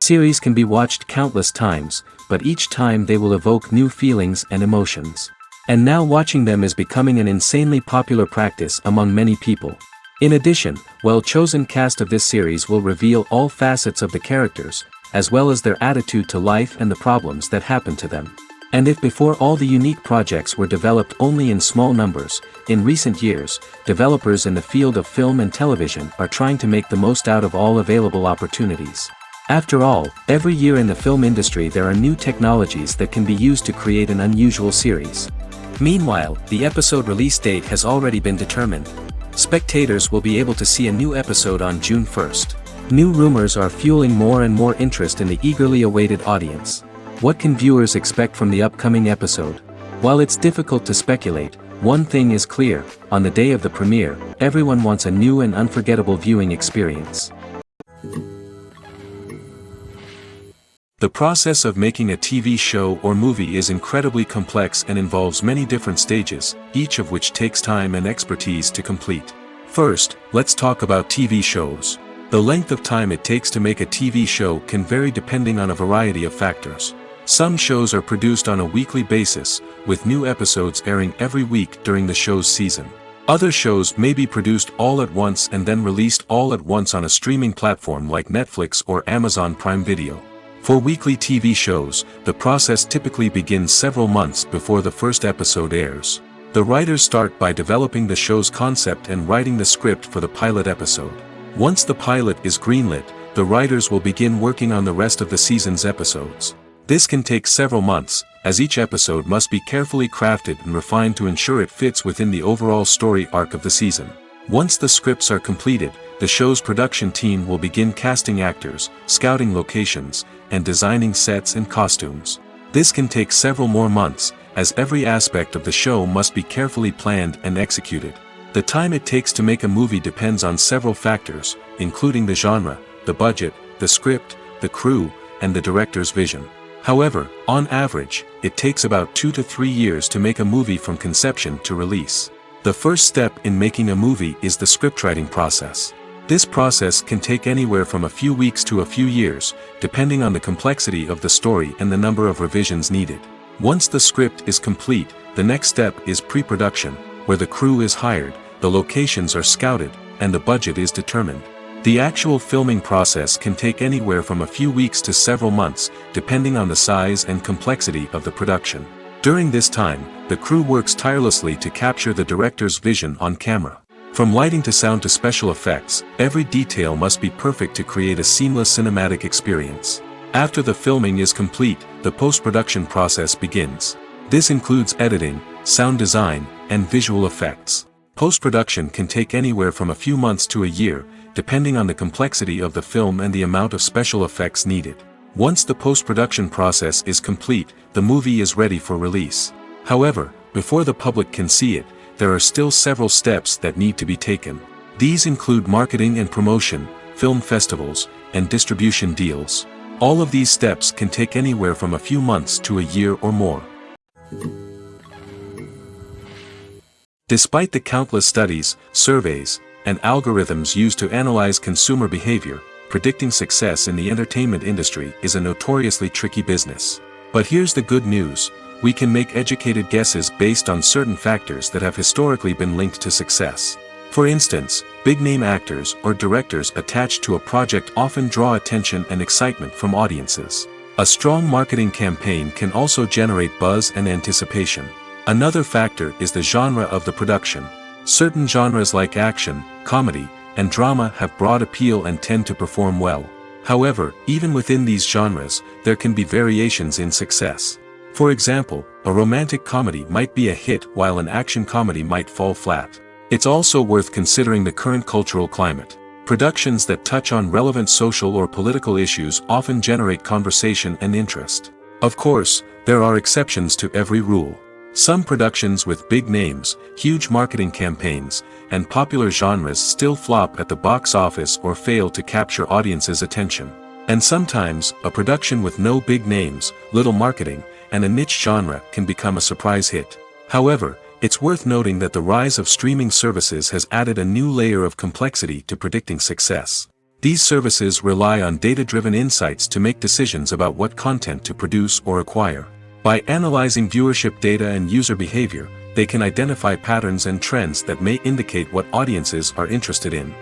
Series can be watched countless times, but each time they will evoke new feelings and emotions. And now watching them is becoming an insanely popular practice among many people. In addition, well-chosen cast of this series will reveal all facets of the characters, as well as their attitude to life and the problems that happen to them. And if before all the unique projects were developed only in small numbers, in recent years, developers in the field of film and television are trying to make the most out of all available opportunities. After all, every year in the film industry there are new technologies that can be used to create an unusual series. Meanwhile, the episode release date has already been determined. Spectators will be able to see a new episode on June 1st. New rumors are fueling more and more interest in the eagerly awaited audience. What can viewers expect from the upcoming episode? While it's difficult to speculate, one thing is clear: on the day of the premiere, everyone wants a new and unforgettable viewing experience. The process of making a TV show or movie is incredibly complex and involves many different stages, each of which takes time and expertise to complete. First, let's talk about TV shows. The length of time it takes to make a TV show can vary depending on a variety of factors. Some shows are produced on a weekly basis, with new episodes airing every week during the show's season. Other shows may be produced all at once and then released all at once on a streaming platform like Netflix or Amazon Prime Video. For weekly TV shows, the process typically begins several months before the first episode airs. The writers start by developing the show's concept and writing the script for the pilot episode. Once the pilot is greenlit, the writers will begin working on the rest of the season's episodes. This can take several months, as each episode must be carefully crafted and refined to ensure it fits within the overall story arc of the season. Once the scripts are completed, the show's production team will begin casting actors, scouting locations, and designing sets and costumes. This can take several more months, as every aspect of the show must be carefully planned and executed. The time it takes to make a movie depends on several factors, including the genre, the budget, the script, the crew, and the director's vision. However, on average, it takes about 2 to 3 years to make a movie from conception to release. The first step in making a movie is the scriptwriting process. This process can take anywhere from a few weeks to a few years, depending on the complexity of the story and the number of revisions needed. Once the script is complete, the next step is pre-production, where the crew is hired, the locations are scouted, and the budget is determined. The actual filming process can take anywhere from a few weeks to several months, depending on the size and complexity of the production. During this time, the crew works tirelessly to capture the director's vision on camera. From lighting to sound to special effects, every detail must be perfect to create a seamless cinematic experience. After the filming is complete, the post-production process begins. This includes editing, sound design, and visual effects. Post-production can take anywhere from a few months to a year, depending on the complexity of the film and the amount of special effects needed. Once the post-production process is complete, the movie is ready for release. However, before the public can see it, there are still several steps that need to be taken. These include marketing and promotion, film festivals, and distribution deals. All of these steps can take anywhere from a few months to a year or more. Despite the countless studies, surveys, and algorithms used to analyze consumer behavior, predicting success in the entertainment industry is a notoriously tricky business. But here's the good news: we can make educated guesses based on certain factors that have historically been linked to success. For instance, big-name actors or directors attached to a project often draw attention and excitement from audiences. A strong marketing campaign can also generate buzz and anticipation. Another factor is the genre of the production. Certain genres like action, comedy, and drama have broad appeal and tend to perform well. However, even within these genres, there can be variations in success. For example, a romantic comedy might be a hit while an action comedy might fall flat. It's also worth considering the current cultural climate. Productions that touch on relevant social or political issues often generate conversation and interest. Of course, there are exceptions to every rule. Some productions with big names, huge marketing campaigns, and popular genres still flop at the box office or fail to capture audiences' attention. And sometimes, a production with no big names, little marketing, and a niche genre can become a surprise hit. However, it's worth noting that the rise of streaming services has added a new layer of complexity to predicting success. These services rely on data-driven insights to make decisions about what content to produce or acquire. By analyzing viewership data and user behavior, they can identify patterns and trends that may indicate what audiences are interested in.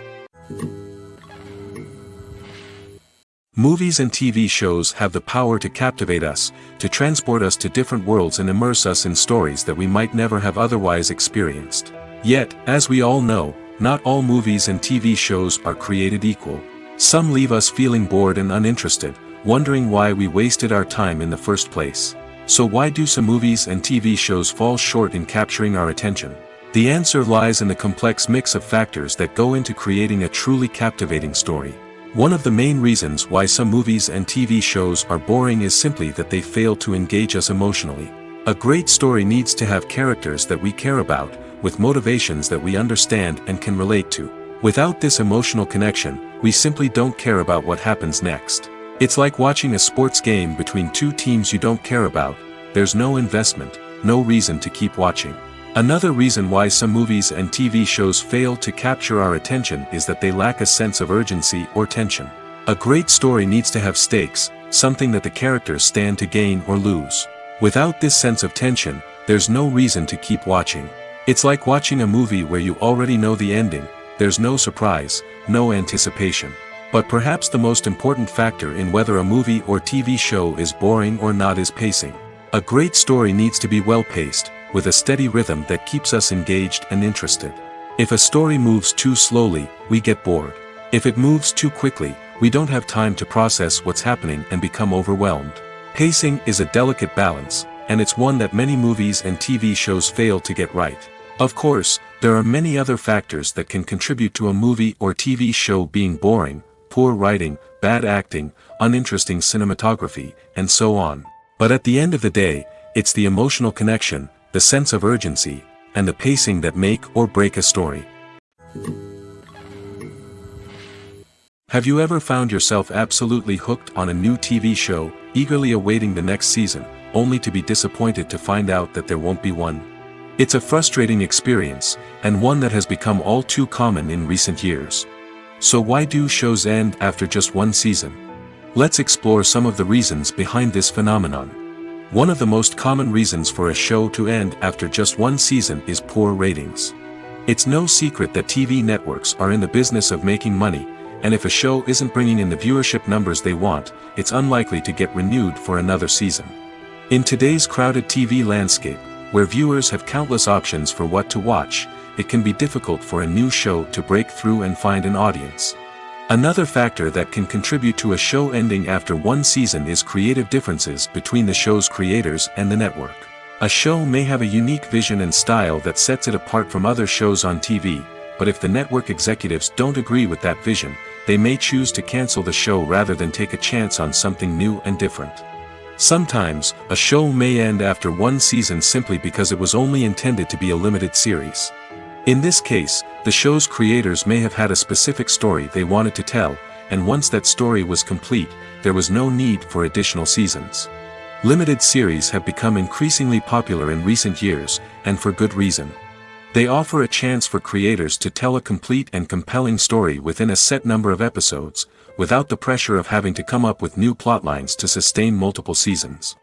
Movies and TV shows have the power to captivate us, to transport us to different worlds and immerse us in stories that we might never have otherwise experienced. Yet, as we all know, not all movies and TV shows are created equal. Some leave us feeling bored and uninterested, wondering why we wasted our time in the first place. So why do some movies and TV shows fall short in capturing our attention? The answer lies in the complex mix of factors that go into creating a truly captivating story. One of the main reasons why some movies and TV shows are boring is simply that they fail to engage us emotionally. A great story needs to have characters that we care about, with motivations that we understand and can relate to. Without this emotional connection, we simply don't care about what happens next. It's like watching a sports game between two teams you don't care about. There's no investment, no reason to keep watching. Another reason why some movies and TV shows fail to capture our attention is that they lack a sense of urgency or tension. A great story needs to have stakes, something that the characters stand to gain or lose. Without this sense of tension, there's no reason to keep watching. It's like watching a movie where you already know the ending. There's no surprise, no anticipation. But perhaps the most important factor in whether a movie or TV show is boring or not is pacing. A great story needs to be well-paced, with a steady rhythm that keeps us engaged and interested. If a story moves too slowly, we get bored. If it moves too quickly, we don't have time to process what's happening and become overwhelmed. Pacing is a delicate balance, and it's one that many movies and TV shows fail to get right. Of course, there are many other factors that can contribute to a movie or TV show being boring: poor writing, bad acting, uninteresting cinematography, and so on. But at the end of the day, it's the emotional connection, the sense of urgency, and the pacing that make or break a story. Have you ever found yourself absolutely hooked on a new TV show, eagerly awaiting the next season, only to be disappointed to find out that there won't be one? It's a frustrating experience, and one that has become all too common in recent years. So why do shows end after just one season? Let's explore some of the reasons behind this phenomenon. One of the most common reasons for a show to end after just one season is poor ratings. It's no secret that TV networks are in the business of making money, and if a show isn't bringing in the viewership numbers they want, it's unlikely to get renewed for another season. In today's crowded TV landscape, where viewers have countless options for what to watch, it can be difficult for a new show to break through and find an audience. Another factor that can contribute to a show ending after one season is creative differences between the show's creators and the network. A show may have a unique vision and style that sets it apart from other shows on TV, but if the network executives don't agree with that vision, they may choose to cancel the show rather than take a chance on something new and different. Sometimes, a show may end after one season simply because it was only intended to be a limited series. In this case, the show's creators may have had a specific story they wanted to tell, and once that story was complete, there was no need for additional seasons. Limited series have become increasingly popular in recent years, and for good reason. They offer a chance for creators to tell a complete and compelling story within a set number of episodes, without the pressure of having to come up with new plotlines to sustain multiple seasons.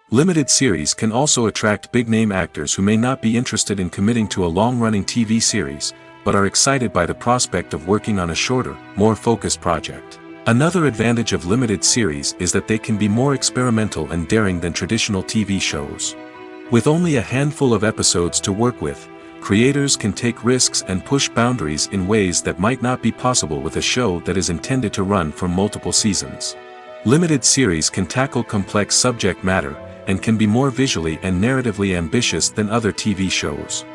Limited series can also attract big-name actors who may not be interested in committing to a long-running TV series, but are excited by the prospect of working on a shorter, more focused project. Another advantage of limited series is that they can be more experimental and daring than traditional TV shows. With only a handful of episodes to work with, creators can take risks and push boundaries in ways that might not be possible with a show that is intended to run for multiple seasons. Limited series can tackle complex subject matter, and can be more visually and narratively ambitious than other TV shows.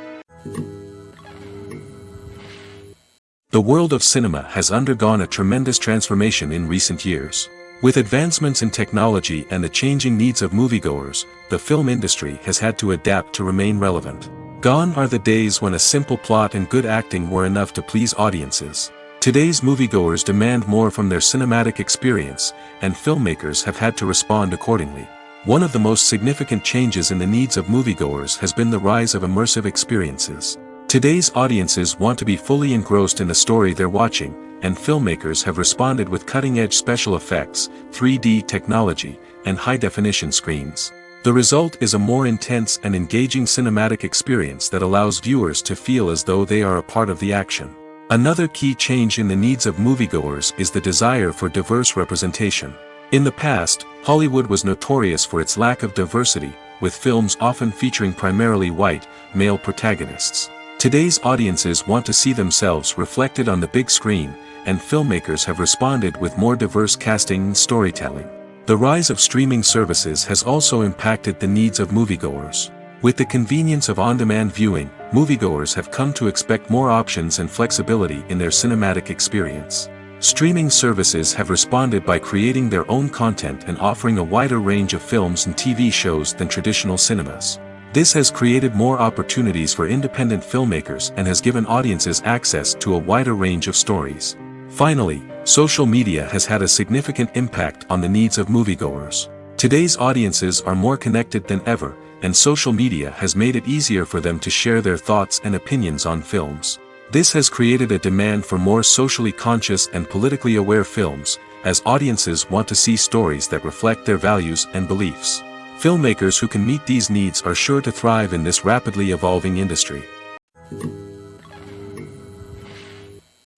The world of cinema has undergone a tremendous transformation in recent years. With advancements in technology and the changing needs of moviegoers, the film industry has had to adapt to remain relevant. Gone are the days when a simple plot and good acting were enough to please audiences. Today's moviegoers demand more from their cinematic experience, and filmmakers have had to respond accordingly. One of the most significant changes in the needs of moviegoers has been the rise of immersive experiences. Today's audiences want to be fully engrossed in the story they're watching, and filmmakers have responded with cutting-edge special effects, 3D technology, and high-definition screens. The result is a more intense and engaging cinematic experience that allows viewers to feel as though they are a part of the action. Another key change in the needs of moviegoers is the desire for diverse representation. In the past, Hollywood was notorious for its lack of diversity, with films often featuring primarily white, male protagonists. Today's audiences want to see themselves reflected on the big screen, and filmmakers have responded with more diverse casting and storytelling. The rise of streaming services has also impacted the needs of moviegoers. With the convenience of on-demand viewing, moviegoers have come to expect more options and flexibility in their cinematic experience. Streaming services have responded by creating their own content and offering a wider range of films and TV shows than traditional cinemas. This has created more opportunities for independent filmmakers and has given audiences access to a wider range of stories. Finally, social media has had a significant impact on the needs of moviegoers. Today's audiences are more connected than ever, and social media has made it easier for them to share their thoughts and opinions on films. This has created a demand for more socially conscious and politically aware films, as audiences want to see stories that reflect their values and beliefs. Filmmakers who can meet these needs are sure to thrive in this rapidly evolving industry.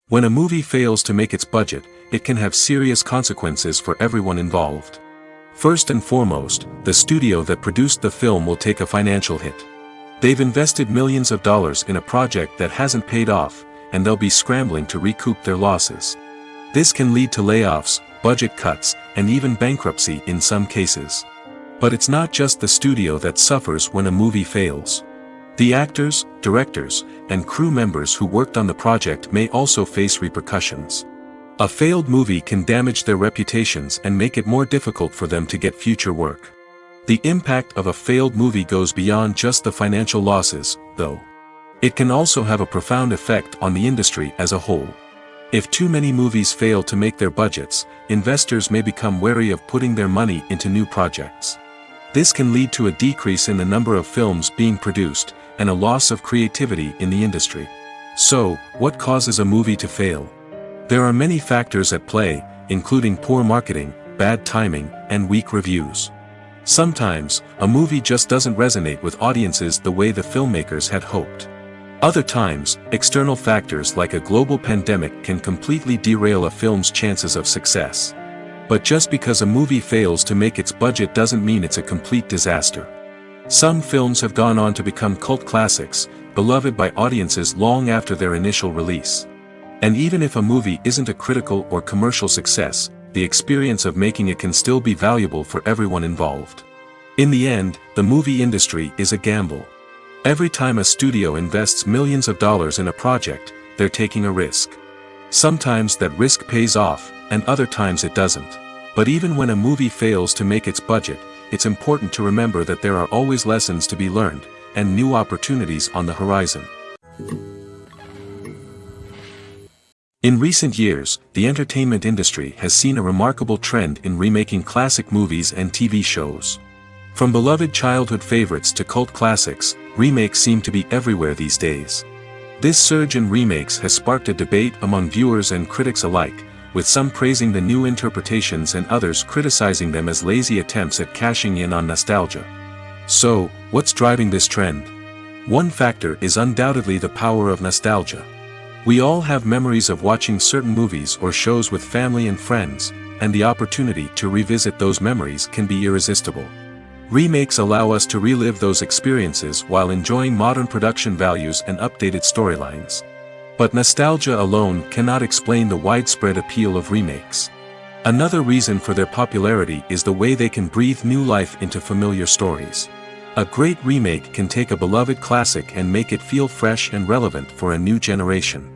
When a movie fails to make its budget, it can have serious consequences for everyone involved. First and foremost, the studio that produced the film will take a financial hit. They've invested millions of dollars in a project that hasn't paid off, and they'll be scrambling to recoup their losses. This can lead to layoffs, budget cuts, and even bankruptcy in some cases. But it's not just the studio that suffers when a movie fails. The actors, directors, and crew members who worked on the project may also face repercussions. A failed movie can damage their reputations and make it more difficult for them to get future work. The impact of a failed movie goes beyond just the financial losses, though. It can also have a profound effect on the industry as a whole. If too many movies fail to make their budgets, investors may become wary of putting their money into new projects. This can lead to a decrease in the number of films being produced, and a loss of creativity in the industry. So, what causes a movie to fail? There are many factors at play, including poor marketing, bad timing, and weak reviews. Sometimes, a movie just doesn't resonate with audiences the way the filmmakers had hoped. Other times, external factors like a global pandemic can completely derail a film's chances of success. But just because a movie fails to make its budget doesn't mean it's a complete disaster. Some films have gone on to become cult classics, beloved by audiences long after their initial release. And even if a movie isn't a critical or commercial success, the experience of making it can still be valuable for everyone involved. In the end, the movie industry is a gamble. Every time a studio invests millions of dollars in a project, they're taking a risk. Sometimes that risk pays off, and other times it doesn't. But even when a movie fails to make its budget, it's important to remember that there are always lessons to be learned, and new opportunities on the horizon. In recent years, the entertainment industry has seen a remarkable trend in remaking classic movies and TV shows. From beloved childhood favorites to cult classics, remakes seem to be everywhere these days. This surge in remakes has sparked a debate among viewers and critics alike, with some praising the new interpretations and others criticizing them as lazy attempts at cashing in on nostalgia. So, what's driving this trend? One factor is undoubtedly the power of nostalgia. We all have memories of watching certain movies or shows with family and friends, and the opportunity to revisit those memories can be irresistible. Remakes allow us to relive those experiences while enjoying modern production values and updated storylines. But nostalgia alone cannot explain the widespread appeal of remakes. Another reason for their popularity is the way they can breathe new life into familiar stories. A great remake can take a beloved classic and make it feel fresh and relevant for a new generation.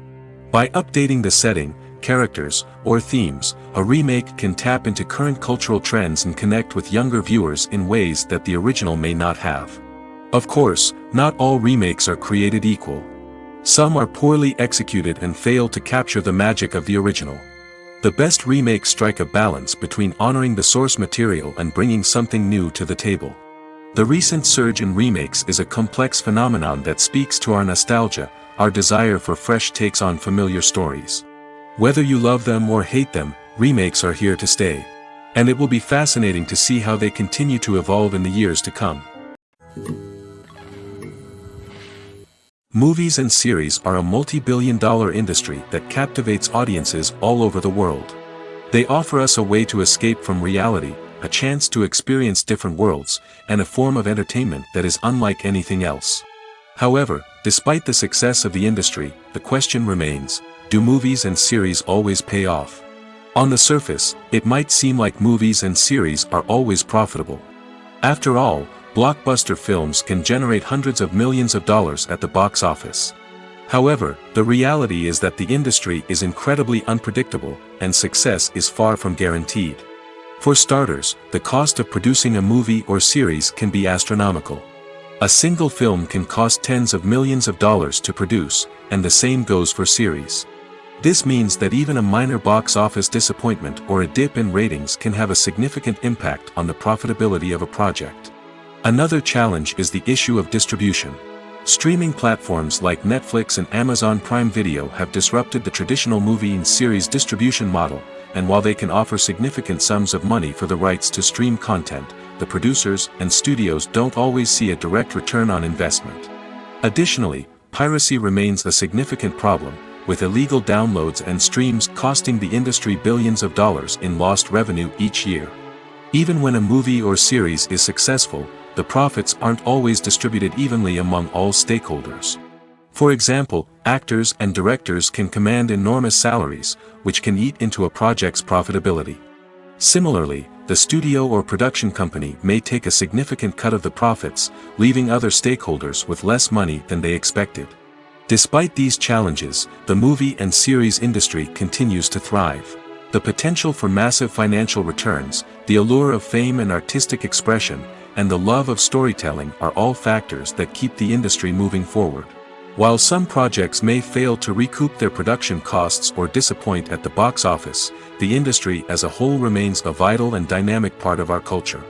By updating the setting, characters, or themes, a remake can tap into current cultural trends and connect with younger viewers in ways that the original may not have. Of course, not all remakes are created equal. Some are poorly executed and fail to capture the magic of the original. The best remakes strike a balance between honoring the source material and bringing something new to the table. The recent surge in remakes is a complex phenomenon that speaks to our nostalgia, our desire for fresh takes on familiar stories. Whether you love them or hate them, remakes are here to stay. And it will be fascinating to see how they continue to evolve in the years to come. Movies and series are a multi-billion-dollar industry that captivates audiences all over the world. They offer us a way to escape from reality, a chance to experience different worlds, and a form of entertainment that is unlike anything else. However, despite the success of the industry, the question remains, do movies and series always pay off? On the surface, it might seem like movies and series are always profitable. After all, blockbuster films can generate hundreds of millions of dollars at the box office. However, the reality is that the industry is incredibly unpredictable, and success is far from guaranteed. For starters, the cost of producing a movie or series can be astronomical. A single film can cost tens of millions of dollars to produce, and the same goes for series. This means that even a minor box office disappointment or a dip in ratings can have a significant impact on the profitability of a project. Another challenge is the issue of distribution. Streaming platforms like Netflix and Amazon Prime Video have disrupted the traditional movie and series distribution model, and while they can offer significant sums of money for the rights to stream content, the producers and studios don't always see a direct return on investment. Additionally, piracy remains a significant problem, with illegal downloads and streams costing the industry billions of dollars in lost revenue each year. Even when a movie or series is successful, the profits aren't always distributed evenly among all stakeholders. For example, actors and directors can command enormous salaries, which can eat into a project's profitability. Similarly, the studio or production company may take a significant cut of the profits, leaving other stakeholders with less money than they expected. Despite these challenges, the movie and series industry continues to thrive. The potential for massive financial returns, the allure of fame and artistic expression, and the love of storytelling are all factors that keep the industry moving forward. While some projects may fail to recoup their production costs or disappoint at the box office, the industry as a whole remains a vital and dynamic part of our culture.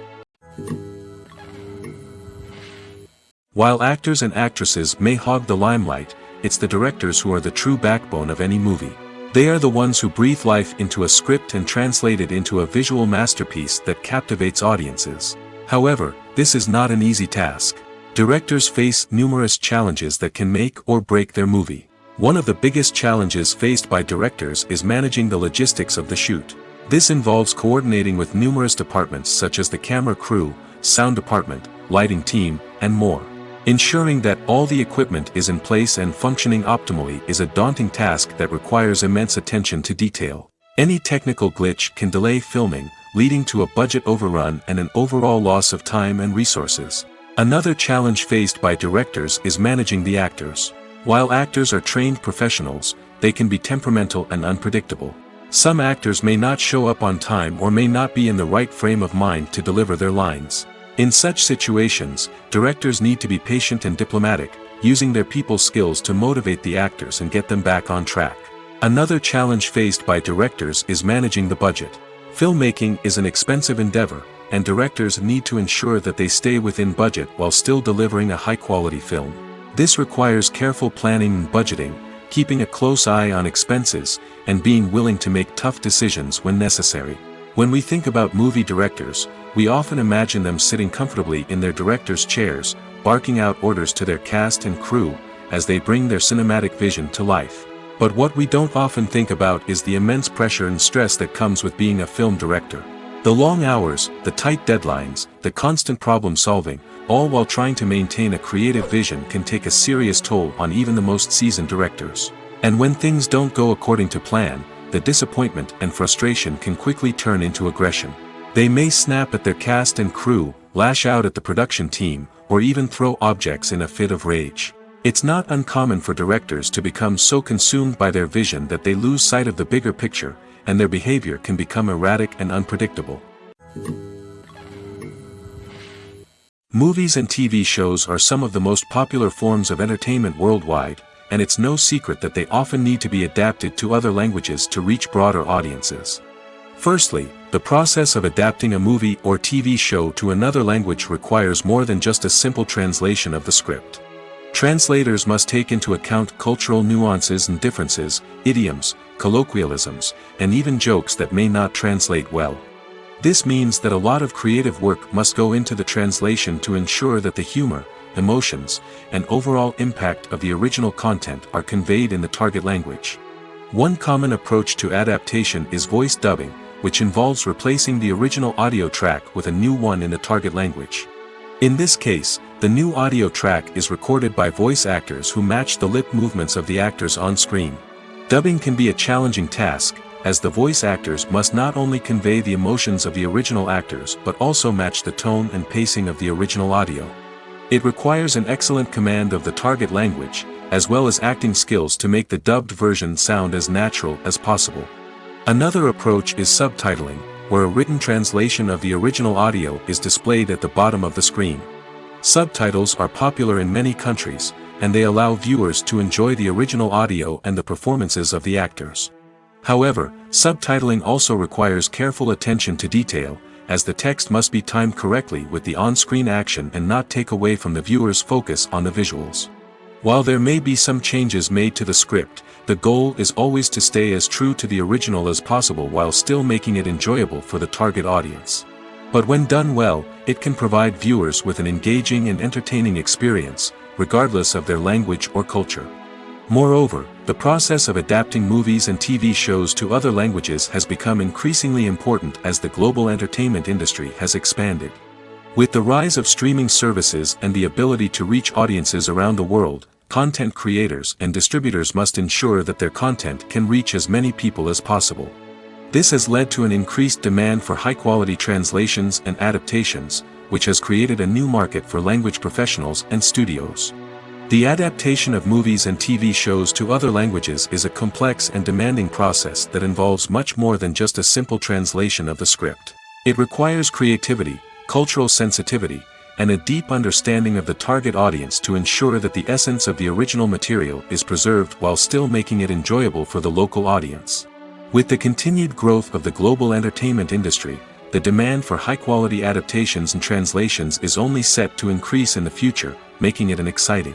While actors and actresses may hog the limelight, it's the directors who are the true backbone of any movie. They are the ones who breathe life into a script and translate it into a visual masterpiece that captivates audiences. However, this is not an easy task. Directors face numerous challenges that can make or break their movie. One of the biggest challenges faced by directors is managing the logistics of the shoot. This involves coordinating with numerous departments such as the camera crew, sound department, lighting team, and more. Ensuring that all the equipment is in place and functioning optimally is a daunting task that requires immense attention to detail. Any technical glitch can delay filming, leading to a budget overrun and an overall loss of time and resources. Another challenge faced by directors is managing the actors. While actors are trained professionals, they can be temperamental and unpredictable. Some actors may not show up on time or may not be in the right frame of mind to deliver their lines. In such situations, directors need to be patient and diplomatic, using their people skills to motivate the actors and get them back on track. Another challenge faced by directors is managing the budget. Filmmaking is an expensive endeavor, and directors need to ensure that they stay within budget while still delivering a high-quality film. This requires careful planning and budgeting, keeping a close eye on expenses, and being willing to make tough decisions when necessary. When we think about movie directors, we often imagine them sitting comfortably in their director's chairs, barking out orders to their cast and crew, as they bring their cinematic vision to life. But what we don't often think about is the immense pressure and stress that comes with being a film director. The long hours, the tight deadlines, the constant problem solving, all while trying to maintain a creative vision can take a serious toll on even the most seasoned directors. And when things don't go according to plan, the disappointment and frustration can quickly turn into aggression. They may snap at their cast and crew, lash out at the production team, or even throw objects in a fit of rage. It's not uncommon for directors to become so consumed by their vision that they lose sight of the bigger picture, and their behavior can become erratic and unpredictable. Movies and TV shows are some of the most popular forms of entertainment worldwide, and it's no secret that they often need to be adapted to other languages to reach broader audiences. Firstly, the process of adapting a movie or TV show to another language requires more than just a simple translation of the script. Translators must take into account cultural nuances and differences, idioms, colloquialisms, and even jokes that may not translate well. This means that a lot of creative work must go into the translation to ensure that the humor, emotions, and overall impact of the original content are conveyed in the target language. One common approach to adaptation is voice dubbing, which involves replacing the original audio track with a new one in the target language. In this case, the new audio track is recorded by voice actors who match the lip movements of the actors on screen. Dubbing can be a challenging task, as the voice actors must not only convey the emotions of the original actors but also match the tone and pacing of the original audio. It requires an excellent command of the target language, as well as acting skills to make the dubbed version sound as natural as possible. Another approach is subtitling, where a written translation of the original audio is displayed at the bottom of the screen. Subtitles are popular in many countries, and they allow viewers to enjoy the original audio and the performances of the actors. However, subtitling also requires careful attention to detail, as the text must be timed correctly with the on-screen action and not take away from the viewer's focus on the visuals. While there may be some changes made to the script, the goal is always to stay as true to the original as possible while still making it enjoyable for the target audience. But when done well, it can provide viewers with an engaging and entertaining experience, regardless of their language or culture. Moreover, the process of adapting movies and TV shows to other languages has become increasingly important as the global entertainment industry has expanded. With the rise of streaming services and the ability to reach audiences around the world, content creators and distributors must ensure that their content can reach as many people as possible. This has led to an increased demand for high-quality translations and adaptations, which has created a new market for language professionals and studios. The adaptation of movies and TV shows to other languages is a complex and demanding process that involves much more than just a simple translation of the script. It requires creativity, cultural sensitivity, and a deep understanding of the target audience to ensure that the essence of the original material is preserved while still making it enjoyable for the local audience. With the continued growth of the global entertainment industry, the demand for high-quality adaptations and translations is only set to increase in the future, making it an exciting.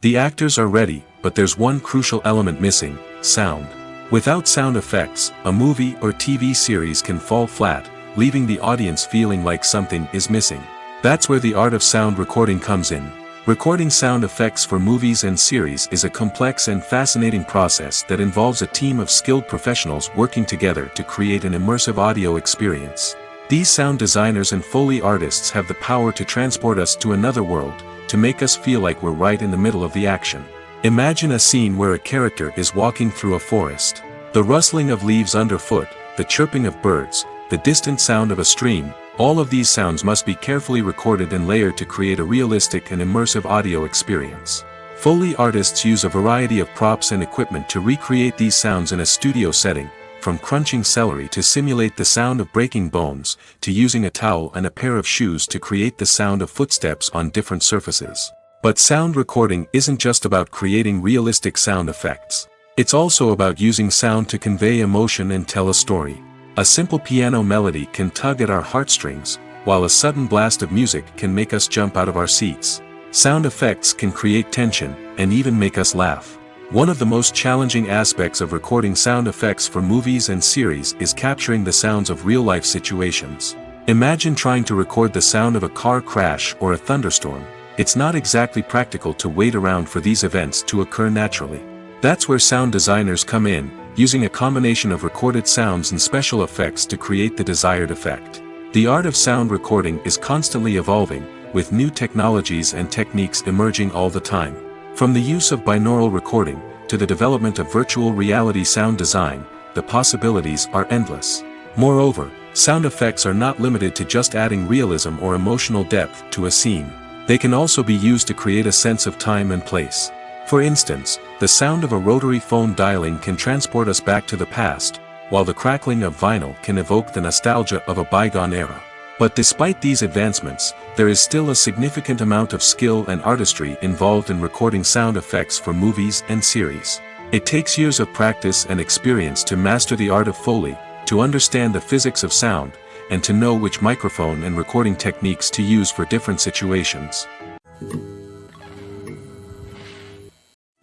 The actors are ready, but there's one crucial element missing: sound. Without sound effects, a movie or TV series can fall flat, leaving the audience feeling like something is missing. That's where the art of sound recording comes in. Recording sound effects for movies and series is a complex and fascinating process that involves a team of skilled professionals working together to create an immersive audio experience. These sound designers and Foley artists have the power to transport us to another world, to make us feel like we're right in the middle of the action. Imagine a scene where a character is walking through a forest. The rustling of leaves underfoot, the chirping of birds, the distant sound of a stream, all of these sounds must be carefully recorded and layered to create a realistic and immersive audio experience. Foley artists use a variety of props and equipment to recreate these sounds in a studio setting, from crunching celery to simulate the sound of breaking bones, to using a towel and a pair of shoes to create the sound of footsteps on different surfaces. But sound recording isn't just about creating realistic sound effects. It's also about using sound to convey emotion and tell a story. A simple piano melody can tug at our heartstrings, while a sudden blast of music can make us jump out of our seats. Sound effects can create tension, and even make us laugh. One of the most challenging aspects of recording sound effects for movies and series is capturing the sounds of real-life situations. Imagine trying to record the sound of a car crash or a thunderstorm. It's not exactly practical to wait around for these events to occur naturally. That's where sound designers come in, using a combination of recorded sounds and special effects to create the desired effect. The art of sound recording is constantly evolving, with new technologies and techniques emerging all the time. From the use of binaural recording, to the development of virtual reality sound design, the possibilities are endless. Moreover, sound effects are not limited to just adding realism or emotional depth to a scene. They can also be used to create a sense of time and place. For instance, the sound of a rotary phone dialing can transport us back to the past, while the crackling of vinyl can evoke the nostalgia of a bygone era. But despite these advancements, there is still a significant amount of skill and artistry involved in recording sound effects for movies and series. It takes years of practice and experience to master the art of Foley, to understand the physics of sound, and to know which microphone and recording techniques to use for different situations.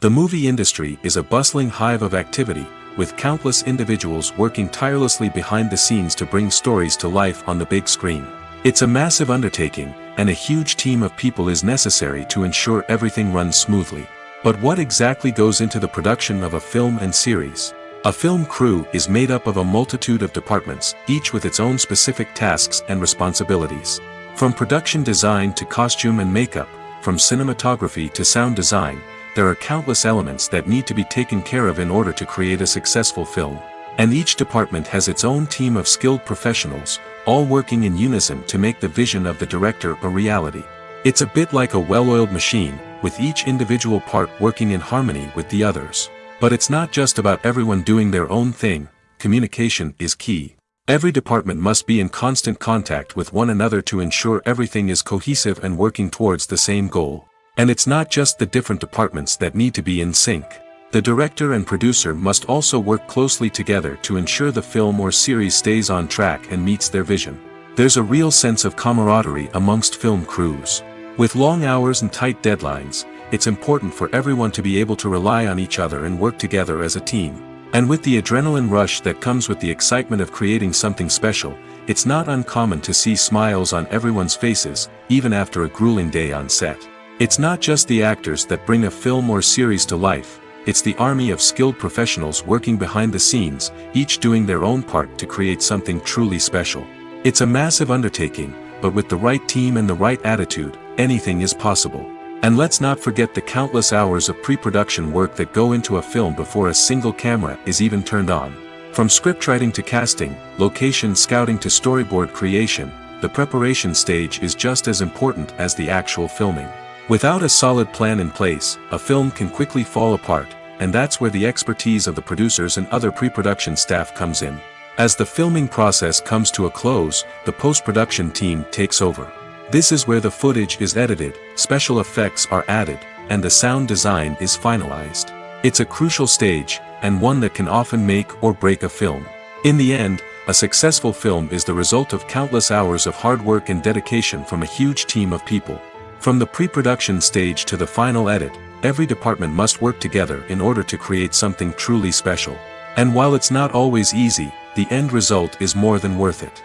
The movie industry is a bustling hive of activity, with countless individuals working tirelessly behind the scenes to bring stories to life on the big screen. It's a massive undertaking, and a huge team of people is necessary to ensure everything runs smoothly. But what exactly goes into the production of a film and series? A film crew is made up of a multitude of departments, each with its own specific tasks and responsibilities. From production design to costume and makeup, from cinematography to sound design, there are countless elements that need to be taken care of in order to create a successful film. And each department has its own team of skilled professionals, all working in unison to make the vision of the director a reality. It's a bit like a well-oiled machine, with each individual part working in harmony with the others. But it's not just about everyone doing their own thing. Communication is key. Every department must be in constant contact with one another to ensure everything is cohesive and working towards the same goal. And it's not just the different departments that need to be in sync. The director and producer must also work closely together to ensure the film or series stays on track and meets their vision. There's a real sense of camaraderie amongst film crews. With long hours and tight deadlines, it's important for everyone to be able to rely on each other and work together as a team. And with the adrenaline rush that comes with the excitement of creating something special, it's not uncommon to see smiles on everyone's faces, even after a grueling day on set. It's not just the actors that bring a film or series to life, it's the army of skilled professionals working behind the scenes, each doing their own part to create something truly special. It's a massive undertaking, but with the right team and the right attitude, anything is possible. And let's not forget the countless hours of pre-production work that go into a film before a single camera is even turned on. From scriptwriting to casting, location scouting to storyboard creation, the preparation stage is just as important as the actual filming. Without a solid plan in place, a film can quickly fall apart, and that's where the expertise of the producers and other pre-production staff comes in. As the filming process comes to a close, the post-production team takes over. This is where the footage is edited, special effects are added, and the sound design is finalized. It's a crucial stage, and one that can often make or break a film. In the end, a successful film is the result of countless hours of hard work and dedication from a huge team of people. From the pre-production stage to the final edit, every department must work together in order to create something truly special. And while it's not always easy, the end result is more than worth it.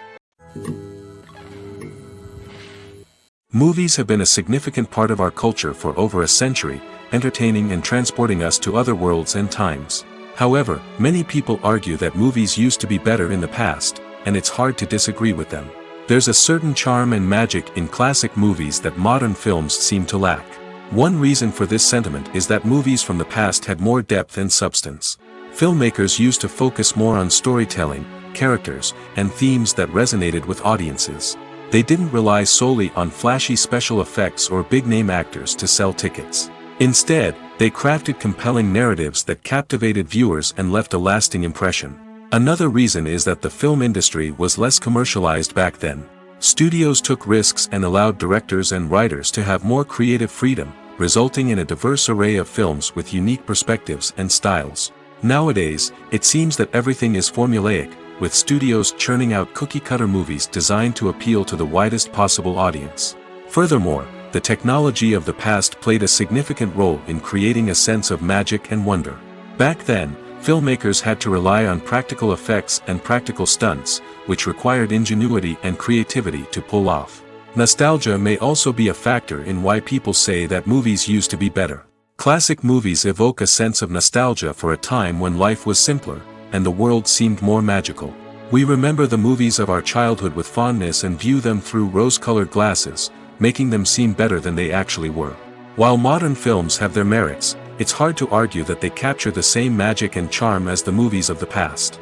Movies have been a significant part of our culture for over a century, entertaining and transporting us to other worlds and times. However, many people argue that movies used to be better in the past, and it's hard to disagree with them. There's a certain charm and magic in classic movies that modern films seem to lack. One reason for this sentiment is that movies from the past had more depth and substance. Filmmakers used to focus more on storytelling, characters, and themes that resonated with audiences. They didn't rely solely on flashy special effects or big-name actors to sell tickets. Instead, they crafted compelling narratives that captivated viewers and left a lasting impression. Another reason is that the film industry was less commercialized back then. Studios took risks and allowed directors and writers to have more creative freedom, resulting in a diverse array of films with unique perspectives and styles. Nowadays, it seems that everything is formulaic, with studios churning out cookie-cutter movies designed to appeal to the widest possible audience. Furthermore, the technology of the past played a significant role in creating a sense of magic and wonder. Back then, filmmakers had to rely on practical effects and practical stunts, which required ingenuity and creativity to pull off. Nostalgia may also be a factor in why people say that movies used to be better. Classic movies evoke a sense of nostalgia for a time when life was simpler, and the world seemed more magical. We remember the movies of our childhood with fondness and view them through rose-colored glasses, making them seem better than they actually were. While modern films have their merits, it's hard to argue that they capture the same magic and charm as the movies of the past.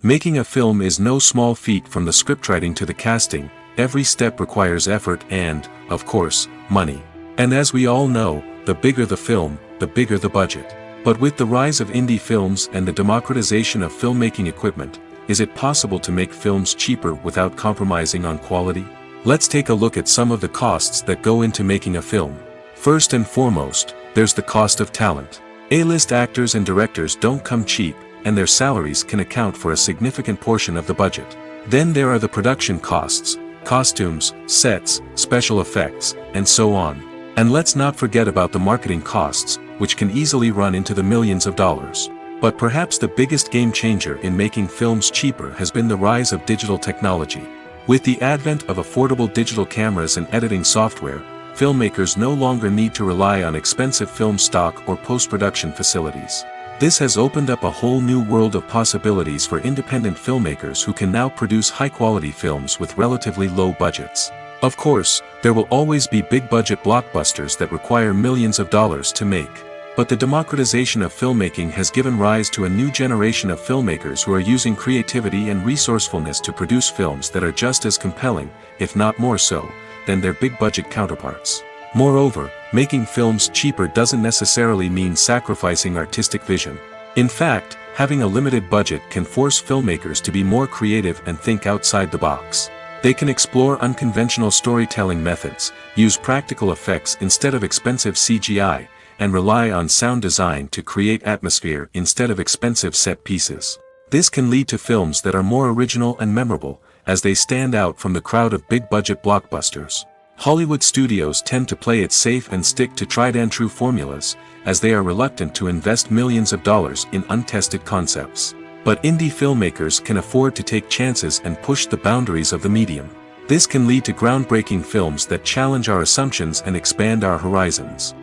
Making a film is no small feat. From the scriptwriting to the casting, every step requires effort and, of course, money. And as we all know, the bigger the film, the bigger the budget. But with the rise of indie films and the democratization of filmmaking equipment, is it possible to make films cheaper without compromising on quality? Let's take a look at some of the costs that go into making a film. First and foremost, there's the cost of talent. A-list actors and directors don't come cheap, and their salaries can account for a significant portion of the budget. Then there are the production costs, costumes, sets, special effects, and so on. And let's not forget about the marketing costs, which can easily run into the millions of dollars. But perhaps the biggest game changer in making films cheaper has been the rise of digital technology. With the advent of affordable digital cameras and editing software, filmmakers no longer need to rely on expensive film stock or post-production facilities. This has opened up a whole new world of possibilities for independent filmmakers who can now produce high-quality films with relatively low budgets. Of course, there will always be big-budget blockbusters that require millions of dollars to make. But the democratization of filmmaking has given rise to a new generation of filmmakers who are using creativity and resourcefulness to produce films that are just as compelling, if not more so, than their big-budget counterparts. Moreover, making films cheaper doesn't necessarily mean sacrificing artistic vision. In fact, having a limited budget can force filmmakers to be more creative and think outside the box. They can explore unconventional storytelling methods, use practical effects instead of expensive CGI, and rely on sound design to create atmosphere instead of expensive set pieces. This can lead to films that are more original and memorable, as they stand out from the crowd of big-budget blockbusters. Hollywood studios tend to play it safe and stick to tried-and-true formulas, as they are reluctant to invest millions of dollars in untested concepts. But indie filmmakers can afford to take chances and push the boundaries of the medium. This can lead to groundbreaking films that challenge our assumptions and expand our horizons.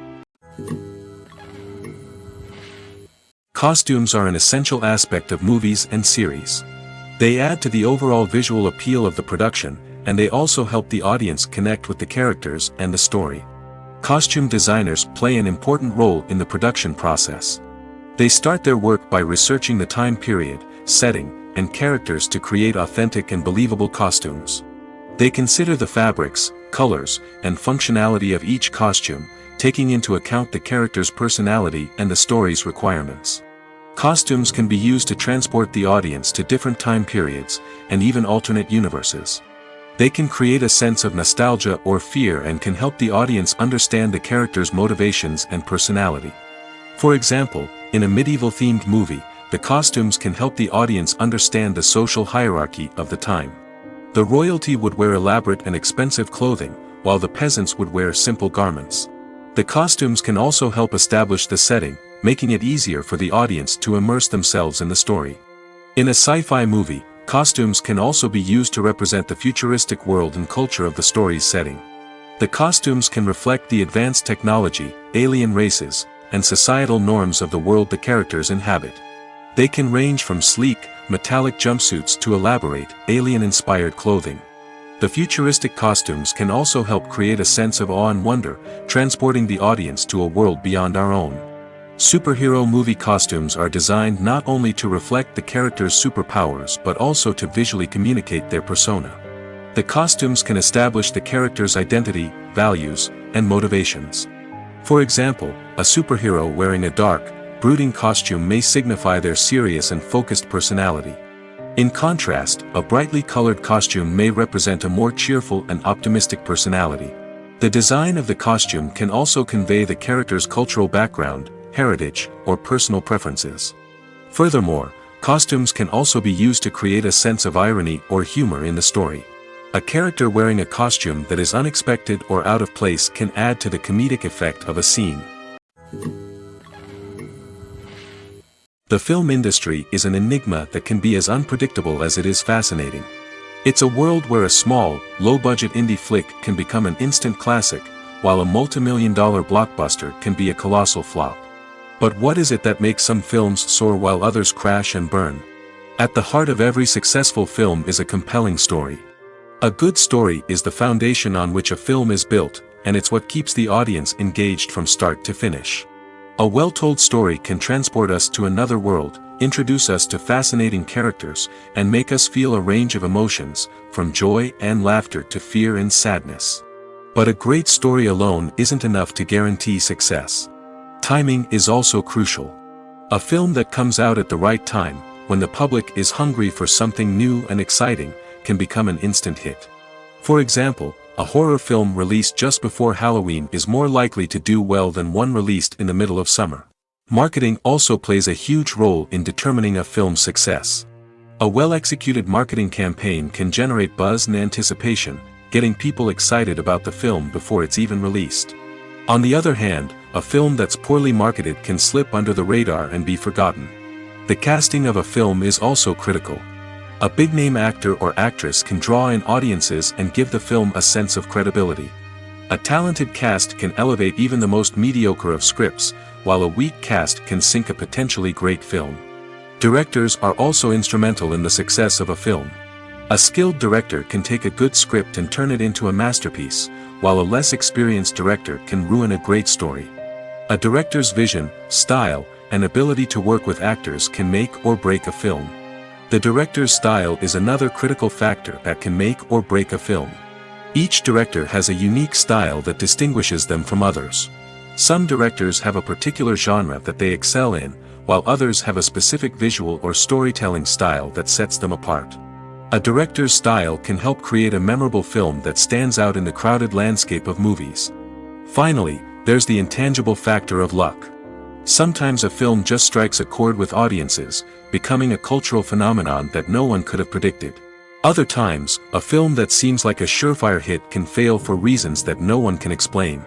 Costumes are an essential aspect of movies and series. They add to the overall visual appeal of the production, and they also help the audience connect with the characters and the story. Costume designers play an important role in the production process. They start their work by researching the time period, setting, and characters to create authentic and believable costumes. They consider the fabrics, colors, and functionality of each costume, taking into account the character's personality and the story's requirements. Costumes can be used to transport the audience to different time periods, and even alternate universes. They can create a sense of nostalgia or fear and can help the audience understand the character's motivations and personality. For example, in a medieval-themed movie, the costumes can help the audience understand the social hierarchy of the time. The royalty would wear elaborate and expensive clothing, while the peasants would wear simple garments. The costumes can also help establish the setting, making it easier for the audience to immerse themselves in the story. In a sci-fi movie, costumes can also be used to represent the futuristic world and culture of the story's setting. The costumes can reflect the advanced technology, alien races, and societal norms of the world the characters inhabit. They can range from sleek, metallic jumpsuits to elaborate, alien-inspired clothing. The futuristic costumes can also help create a sense of awe and wonder, transporting the audience to a world beyond our own. Superhero movie costumes are designed not only to reflect the character's superpowers but also to visually communicate their persona. The costumes can establish the character's identity, values, and motivations. For example, a superhero wearing a dark, brooding costume may signify their serious and focused personality. In contrast, a brightly colored costume may represent a more cheerful and optimistic personality. The design of the costume can also convey the character's cultural background, heritage, or personal preferences. Furthermore, costumes can also be used to create a sense of irony or humor in the story. A character wearing a costume that is unexpected or out of place can add to the comedic effect of a scene. The film industry is an enigma that can be as unpredictable as it is fascinating. It's a world where a small, low-budget indie flick can become an instant classic, while a multi-million-dollar blockbuster can be a colossal flop. But what is it that makes some films soar while others crash and burn? At the heart of every successful film is a compelling story. A good story is the foundation on which a film is built, and it's what keeps the audience engaged from start to finish. A well-told story can transport us to another world, introduce us to fascinating characters, and make us feel a range of emotions, from joy and laughter to fear and sadness. But a great story alone isn't enough to guarantee success. Timing is also crucial. A film that comes out at the right time, when the public is hungry for something new and exciting, can become an instant hit. For example, a horror film released just before Halloween is more likely to do well than one released in the middle of summer. Marketing also plays a huge role in determining a film's success. A well-executed marketing campaign can generate buzz and anticipation, getting people excited about the film before it's even released. On the other hand, a film that's poorly marketed can slip under the radar and be forgotten. The casting of a film is also critical. A big-name actor or actress can draw in audiences and give the film a sense of credibility. A talented cast can elevate even the most mediocre of scripts, while a weak cast can sink a potentially great film. Directors are also instrumental in the success of a film. A skilled director can take a good script and turn it into a masterpiece, while a less experienced director can ruin a great story. A director's vision, style, and ability to work with actors can make or break a film. The director's style is another critical factor that can make or break a film. Each director has a unique style that distinguishes them from others. Some directors have a particular genre that they excel in, while others have a specific visual or storytelling style that sets them apart. A director's style can help create a memorable film that stands out in the crowded landscape of movies. Finally, there's the intangible factor of luck. Sometimes a film just strikes a chord with audiences, becoming a cultural phenomenon that no one could have predicted. Other times, a film that seems like a surefire hit can fail for reasons that no one can explain.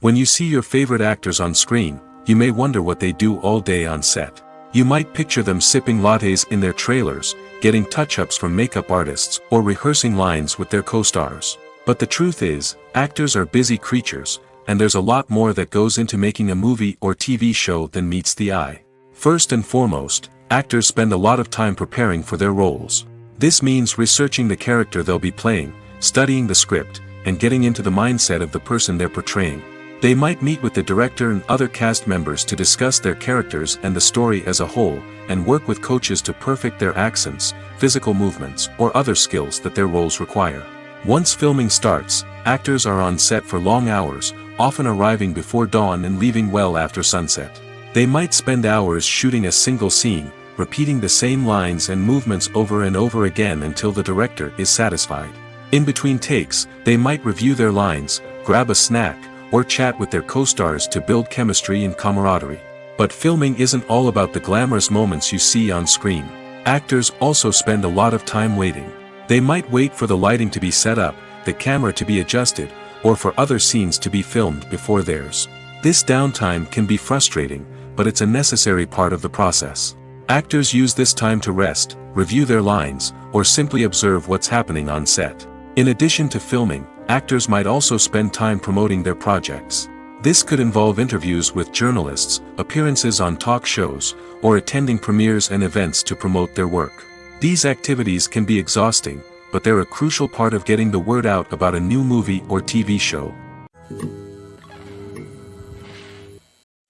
When you see your favorite actors on screen, you may wonder what they do all day on set. You might picture them sipping lattes in their trailers, getting touch-ups from makeup artists, or rehearsing lines with their co-stars. But the truth is, actors are busy creatures, and there's a lot more that goes into making a movie or TV show than meets the eye. First and foremost, actors spend a lot of time preparing for their roles. This means researching the character they'll be playing, studying the script, and getting into the mindset of the person they're portraying. They might meet with the director and other cast members to discuss their characters and the story as a whole, and work with coaches to perfect their accents, physical movements, or other skills that their roles require. Once filming starts, actors are on set for long hours, often arriving before dawn and leaving well after sunset. They might spend hours shooting a single scene, repeating the same lines and movements over and over again until the director is satisfied. In between takes, they might review their lines, grab a snack, or chat with their co-stars to build chemistry and camaraderie. But filming isn't all about the glamorous moments you see on screen. Actors also spend a lot of time waiting. They might wait for the lighting to be set up, the camera to be adjusted, or for other scenes to be filmed before theirs. This downtime can be frustrating, but it's a necessary part of the process. Actors use this time to rest, review their lines, or simply observe what's happening on set. In addition to filming, actors might also spend time promoting their projects. This could involve interviews with journalists, appearances on talk shows, or attending premieres and events to promote their work. These activities can be exhausting, but they're a crucial part of getting the word out about a new movie or TV show.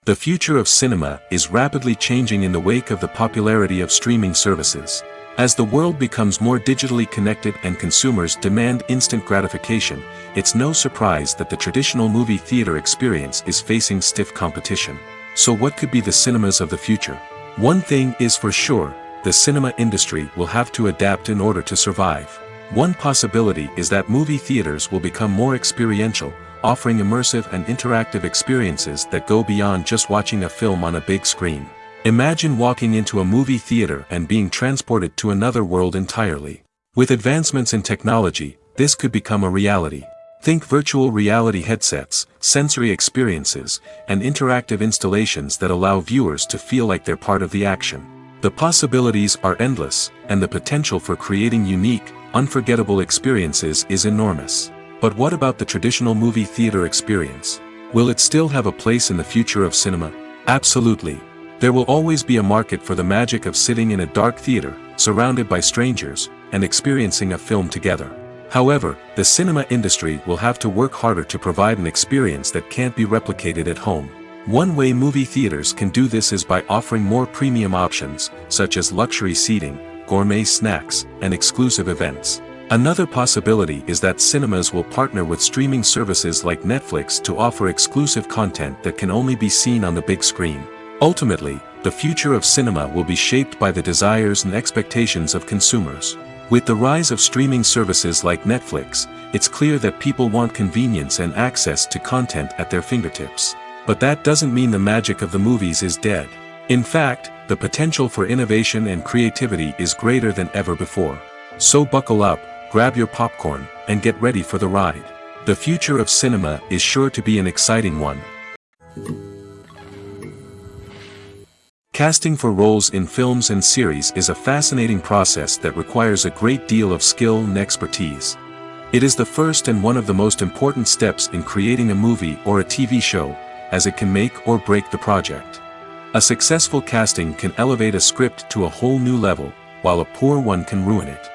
The future of cinema is rapidly changing in the wake of the popularity of streaming services. As the world becomes more digitally connected and consumers demand instant gratification, it's no surprise that the traditional movie theater experience is facing stiff competition. So what could be the cinemas of the future? One thing is for sure, the cinema industry will have to adapt in order to survive. One possibility is that movie theaters will become more experiential, offering immersive and interactive experiences that go beyond just watching a film on a big screen. Imagine walking into a movie theater and being transported to another world entirely. With advancements in technology, this could become a reality. Think virtual reality headsets, sensory experiences, and interactive installations that allow viewers to feel like they're part of the action. The possibilities are endless, and the potential for creating unique, unforgettable experiences is enormous. But what about the traditional movie theater experience? Will it still have a place in the future of cinema? Absolutely. There will always be a market for the magic of sitting in a dark theater, surrounded by strangers, and experiencing a film together. However, the cinema industry will have to work harder to provide an experience that can't be replicated at home. One way movie theaters can do this is by offering more premium options, such as luxury seating, gourmet snacks, and exclusive events. Another possibility is that cinemas will partner with streaming services like Netflix to offer exclusive content that can only be seen on the big screen. Ultimately, the future of cinema will be shaped by the desires and expectations of consumers. With the rise of streaming services like Netflix, it's clear that people want convenience and access to content at their fingertips. But that doesn't mean the magic of the movies is dead. In fact, the potential for innovation and creativity is greater than ever before. So buckle up, grab your popcorn, and get ready for the ride. The future of cinema is sure to be an exciting one. Casting for roles in films and series is a fascinating process that requires a great deal of skill and expertise. It is the first and one of the most important steps in creating a movie or a TV show, as it can make or break the project. A successful casting can elevate a script to a whole new level, while a poor one can ruin it.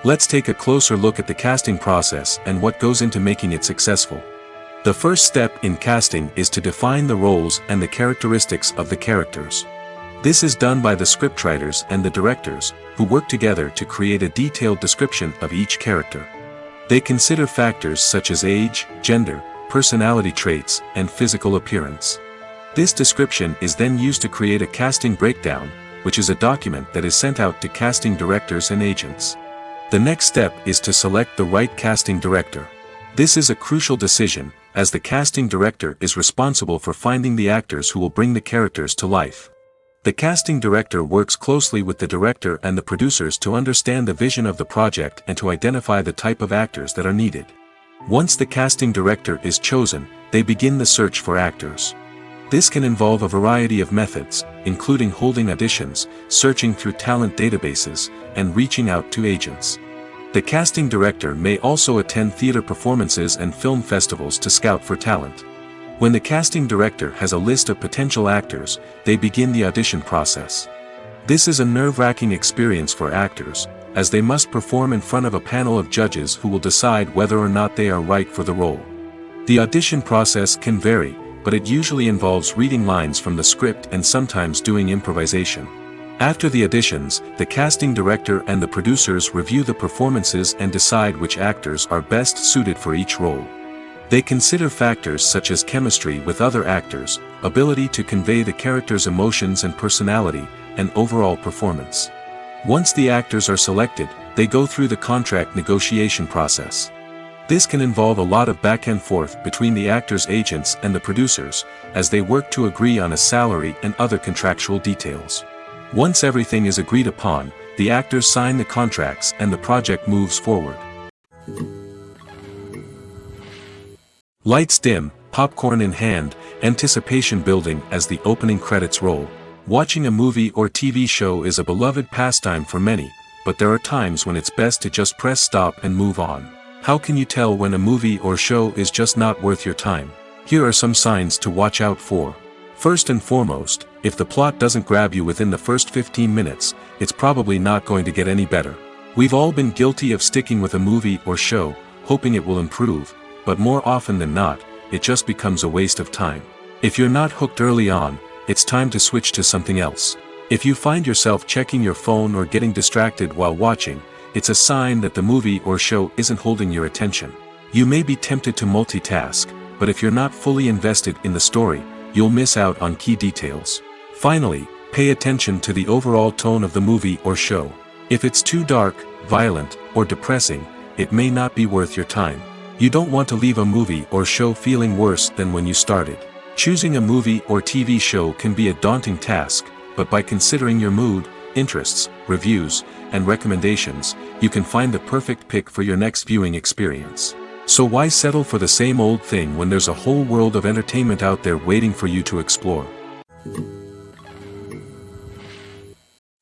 Let's take a closer look at the casting process and what goes into making it successful. The first step in casting is to define the roles and the characteristics of the characters. This is done by the scriptwriters and the directors, who work together to create a detailed description of each character. They consider factors such as age, gender, personality traits, and physical appearance. This description is then used to create a casting breakdown, which is a document that is sent out to casting directors and agents. The next step is to select the right casting director. This is a crucial decision, as the casting director is responsible for finding the actors who will bring the characters to life. The casting director works closely with the director and the producers to understand the vision of the project and to identify the type of actors that are needed. Once the casting director is chosen, they begin the search for actors. This can involve a variety of methods, including holding auditions, searching through talent databases, and reaching out to agents. The casting director may also attend theater performances and film festivals to scout for talent. When the casting director has a list of potential actors, they begin the audition process. This is a nerve-wracking experience for actors, as they must perform in front of a panel of judges who will decide whether or not they are right for the role. The audition process can vary, but it usually involves reading lines from the script and sometimes doing improvisation. After the auditions, the casting director and the producers review the performances and decide which actors are best suited for each role. They consider factors such as chemistry with other actors, ability to convey the character's emotions and personality, and overall performance. Once the actors are selected, they go through the contract negotiation process. This can involve a lot of back and forth between the actors' agents and the producers, as they work to agree on a salary and other contractual details. Once everything is agreed upon, the actors sign the contracts and the project moves forward. Lights dim, popcorn in hand, anticipation building as the opening credits roll. Watching a movie or TV show is a beloved pastime for many, but there are times when it's best to just press stop and move on. How can you tell when a movie or show is just not worth your time? Here are some signs to watch out for. First and foremost, if the plot doesn't grab you within the first 15 minutes, it's probably not going to get any better. We've all been guilty of sticking with a movie or show, hoping it will improve, but more often than not, it just becomes a waste of time. If you're not hooked early on, it's time to switch to something else. If you find yourself checking your phone or getting distracted while watching, it's a sign that the movie or show isn't holding your attention. You may be tempted to multitask, but if you're not fully invested in the story, you'll miss out on key details. Finally, pay attention to the overall tone of the movie or show. If it's too dark, violent, or depressing, it may not be worth your time. You don't want to leave a movie or show feeling worse than when you started. Choosing a movie or TV show can be a daunting task, but by considering your mood, interests, reviews, and recommendations, you can find the perfect pick for your next viewing experience. So why settle for the same old thing when there's a whole world of entertainment out there waiting for you to explore?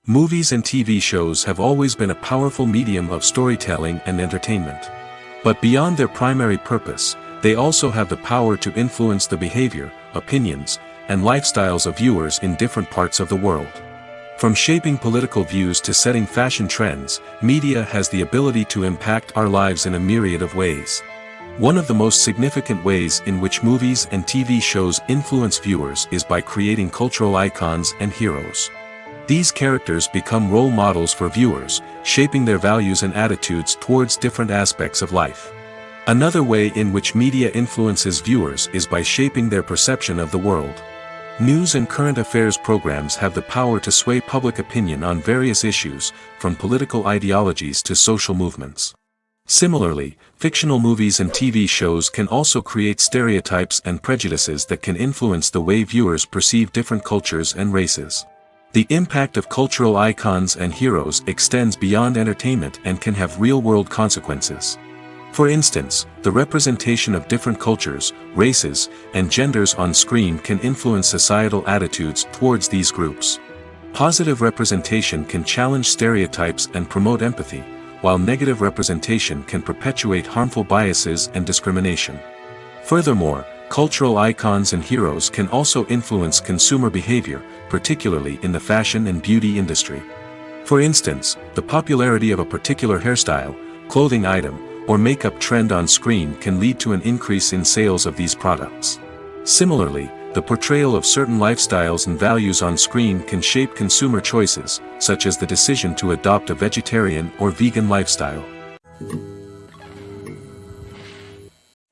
Movies and TV shows have always been a powerful medium of storytelling and entertainment. But beyond their primary purpose, they also have the power to influence the behavior, opinions, and lifestyles of viewers in different parts of the world. From shaping political views to setting fashion trends, media has the ability to impact our lives in a myriad of ways. One of the most significant ways in which movies and TV shows influence viewers is by creating cultural icons and heroes. These characters become role models for viewers, shaping their values and attitudes towards different aspects of life. Another way in which media influences viewers is by shaping their perception of the world. News and current affairs programs have the power to sway public opinion on various issues, from political ideologies to social movements. Similarly, fictional movies and TV shows can also create stereotypes and prejudices that can influence the way viewers perceive different cultures and races. The impact of cultural icons and heroes extends beyond entertainment and can have real-world consequences. For instance, the representation of different cultures, races, and genders on screen can influence societal attitudes towards these groups. Positive representation can challenge stereotypes and promote empathy, while negative representation can perpetuate harmful biases and discrimination. Furthermore, cultural icons and heroes can also influence consumer behavior, particularly in the fashion and beauty industry. For instance, the popularity of a particular hairstyle, clothing item, or makeup trend on screen can lead to an increase in sales of these products. Similarly, the portrayal of certain lifestyles and values on screen can shape consumer choices, such as the decision to adopt a vegetarian or vegan lifestyle.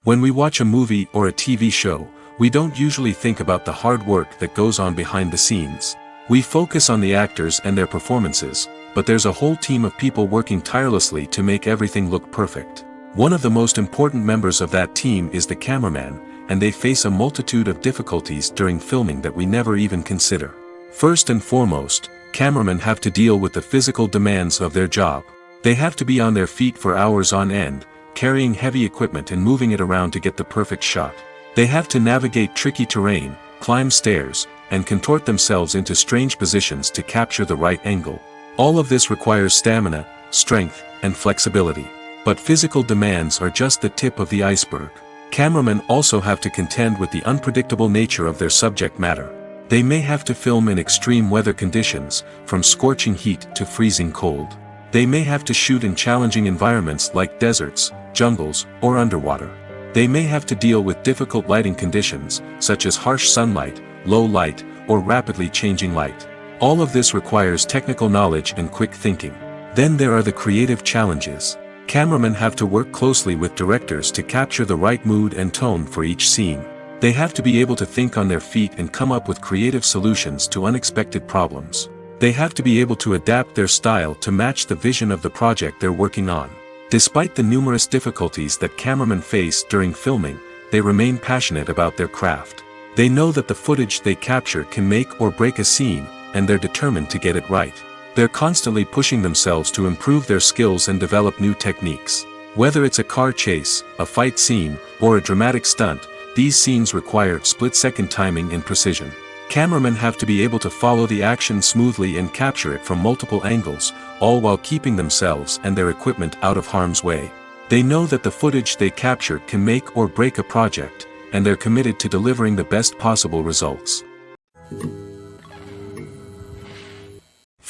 When we watch a movie or a TV show, we don't usually think about the hard work that goes on behind the scenes. We focus on the actors and their performances, but there's a whole team of people working tirelessly to make everything look perfect. One of the most important members of that team is the cameraman, and they face a multitude of difficulties during filming that we never even consider. First and foremost, cameramen have to deal with the physical demands of their job. They have to be on their feet for hours on end, carrying heavy equipment and moving it around to get the perfect shot. They have to navigate tricky terrain, climb stairs, and contort themselves into strange positions to capture the right angle. All of this requires stamina, strength, and flexibility. But physical demands are just the tip of the iceberg. Cameramen also have to contend with the unpredictable nature of their subject matter. They may have to film in extreme weather conditions, from scorching heat to freezing cold. They may have to shoot in challenging environments like deserts, jungles, or underwater. They may have to deal with difficult lighting conditions, such as harsh sunlight, low light, or rapidly changing light. All of this requires technical knowledge and quick thinking. Then there are the creative challenges. Cameramen have to work closely with directors to capture the right mood and tone for each scene. They have to be able to think on their feet and come up with creative solutions to unexpected problems. They have to be able to adapt their style to match the vision of the project they're working on. Despite the numerous difficulties that cameramen face during filming, they remain passionate about their craft. They know that the footage they capture can make or break a scene, and they're determined to get it right. They're constantly pushing themselves to improve their skills and develop new techniques. Whether it's a car chase, a fight scene, or a dramatic stunt, these scenes require split-second timing and precision. Cameramen have to be able to follow the action smoothly and capture it from multiple angles, all while keeping themselves and their equipment out of harm's way. They know that the footage they capture can make or break a project, and they're committed to delivering the best possible results.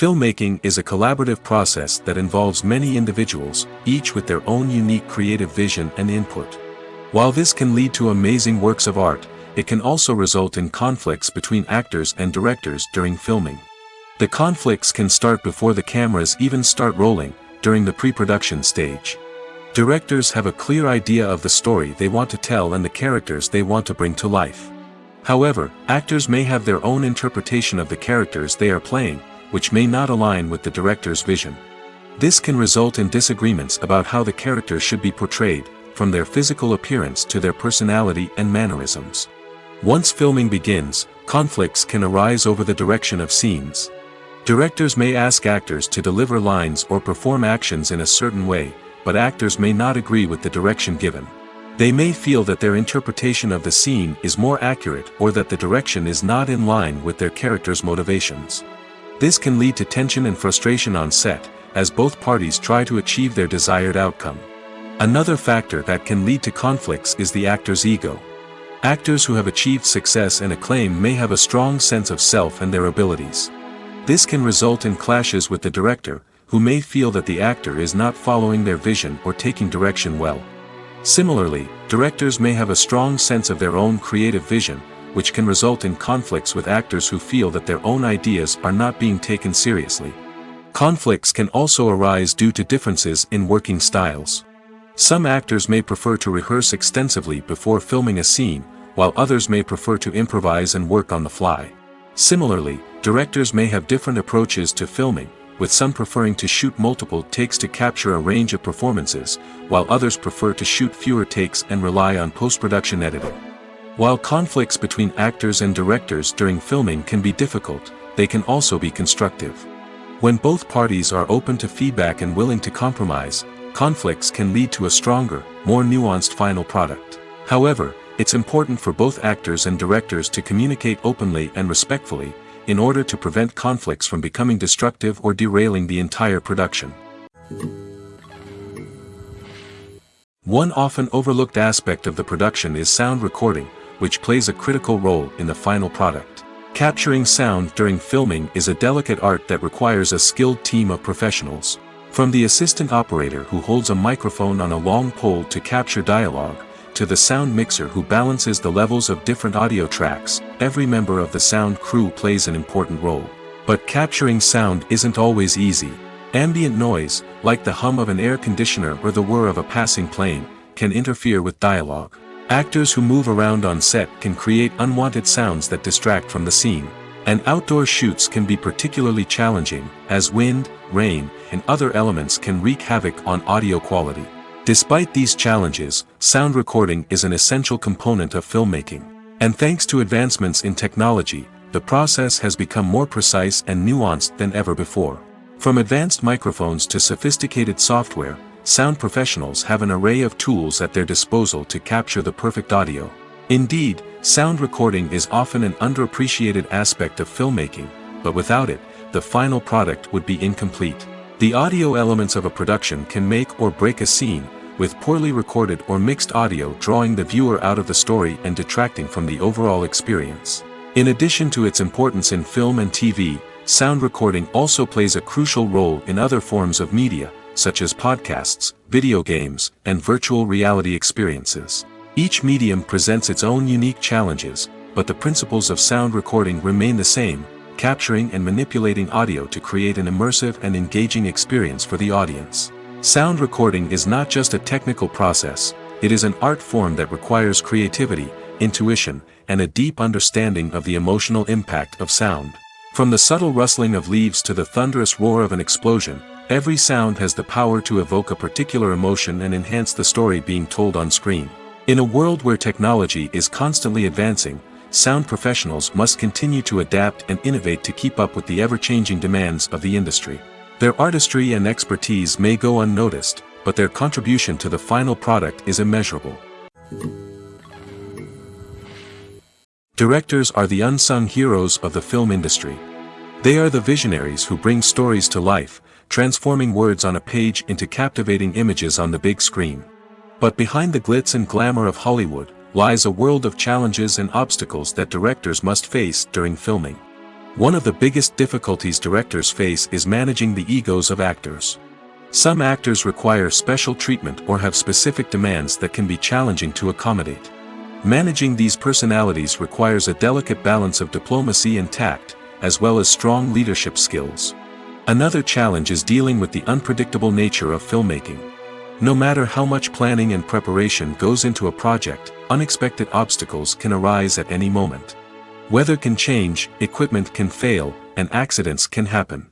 Filmmaking is a collaborative process that involves many individuals, each with their own unique creative vision and input. While this can lead to amazing works of art, it can also result in conflicts between actors and directors during filming. The conflicts can start before the cameras even start rolling, during the pre-production stage. Directors have a clear idea of the story they want to tell and the characters they want to bring to life. However, actors may have their own interpretation of the characters they are playing, which may not align with the director's vision. This can result in disagreements about how the characters should be portrayed, from their physical appearance to their personality and mannerisms. Once filming begins, conflicts can arise over the direction of scenes. Directors may ask actors to deliver lines or perform actions in a certain way, but actors may not agree with the direction given. They may feel that their interpretation of the scene is more accurate or that the direction is not in line with their character's motivations. This can lead to tension and frustration on set, as both parties try to achieve their desired outcome. Another factor that can lead to conflicts is the actor's ego. Actors who have achieved success and acclaim may have a strong sense of self and their abilities. This can result in clashes with the director, who may feel that the actor is not following their vision or taking direction well. Similarly, directors may have a strong sense of their own creative vision, which can result in conflicts with actors who feel that their own ideas are not being taken seriously. Conflicts can also arise due to differences in working styles. Some actors may prefer to rehearse extensively before filming a scene, while others may prefer to improvise and work on the fly. Similarly, directors may have different approaches to filming, with some preferring to shoot multiple takes to capture a range of performances, while others prefer to shoot fewer takes and rely on post-production editing. While conflicts between actors and directors during filming can be difficult, they can also be constructive. When both parties are open to feedback and willing to compromise, conflicts can lead to a stronger, more nuanced final product. However, it's important for both actors and directors to communicate openly and respectfully, in order to prevent conflicts from becoming destructive or derailing the entire production. One often overlooked aspect of the production is sound recording, which plays a critical role in the final product. Capturing sound during filming is a delicate art that requires a skilled team of professionals. From the assistant operator who holds a microphone on a long pole to capture dialogue, to the sound mixer who balances the levels of different audio tracks, every member of the sound crew plays an important role. But capturing sound isn't always easy. Ambient noise, like the hum of an air conditioner or the whir of a passing plane, can interfere with dialogue. Actors who move around on set can create unwanted sounds that distract from the scene. And outdoor shoots can be particularly challenging, as wind, rain, and other elements can wreak havoc on audio quality. Despite these challenges, sound recording is an essential component of filmmaking. And thanks to advancements in technology, the process has become more precise and nuanced than ever before. From advanced microphones to sophisticated software, sound professionals have an array of tools at their disposal to capture the perfect audio. Indeed, sound recording is often an underappreciated aspect of filmmaking, but without it, the final product would be incomplete. The audio elements of a production can make or break a scene, with poorly recorded or mixed audio drawing the viewer out of the story and detracting from the overall experience. In addition to its importance in film and TV, sound recording also plays a crucial role in other forms of media, such as podcasts, video games, and virtual reality experiences. Each medium presents its own unique challenges, but the principles of sound recording remain the same: capturing and manipulating audio to create an immersive and engaging experience for the audience. Sound recording is not just a technical process, it is an art form that requires creativity, intuition, and a deep understanding of the emotional impact of sound. From the subtle rustling of leaves to the thunderous roar of an explosion, every sound has the power to evoke a particular emotion and enhance the story being told on screen. In a world where technology is constantly advancing, sound professionals must continue to adapt and innovate to keep up with the ever-changing demands of the industry. Their artistry and expertise may go unnoticed, but their contribution to the final product is immeasurable. Directors are the unsung heroes of the film industry. They are the visionaries who bring stories to life, transforming words on a page into captivating images on the big screen. But behind the glitz and glamour of Hollywood, lies a world of challenges and obstacles that directors must face during filming. One of the biggest difficulties directors face is managing the egos of actors. Some actors require special treatment or have specific demands that can be challenging to accommodate. Managing these personalities requires a delicate balance of diplomacy and tact, as well as strong leadership skills. Another challenge is dealing with the unpredictable nature of filmmaking. No matter how much planning and preparation goes into a project, unexpected obstacles can arise at any moment. Weather can change, equipment can fail, and accidents can happen.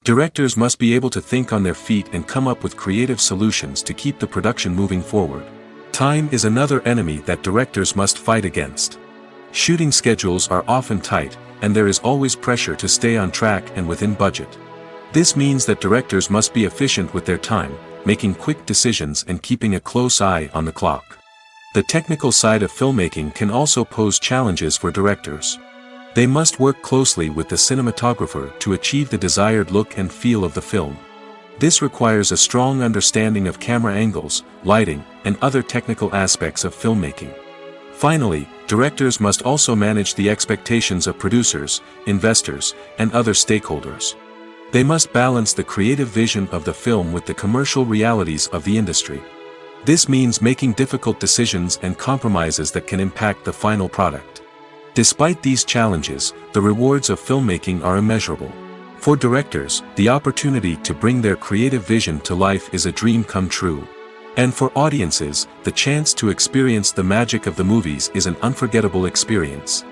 Directors must be able to think on their feet and come up with creative solutions to keep the production moving forward. Time is another enemy that directors must fight against. Shooting schedules are often tight, and there is always pressure to stay on track and within budget. This means that directors must be efficient with their time, making quick decisions and keeping a close eye on the clock. The technical side of filmmaking can also pose challenges for directors. They must work closely with the cinematographer to achieve the desired look and feel of the film. This requires a strong understanding of camera angles, lighting, and other technical aspects of filmmaking. Finally, directors must also manage the expectations of producers, investors, and other stakeholders. They must balance the creative vision of the film with the commercial realities of the industry. This means making difficult decisions and compromises that can impact the final product. Despite these challenges, the rewards of filmmaking are immeasurable. For directors, the opportunity to bring their creative vision to life is a dream come true. And for audiences, the chance to experience the magic of the movies is an unforgettable experience.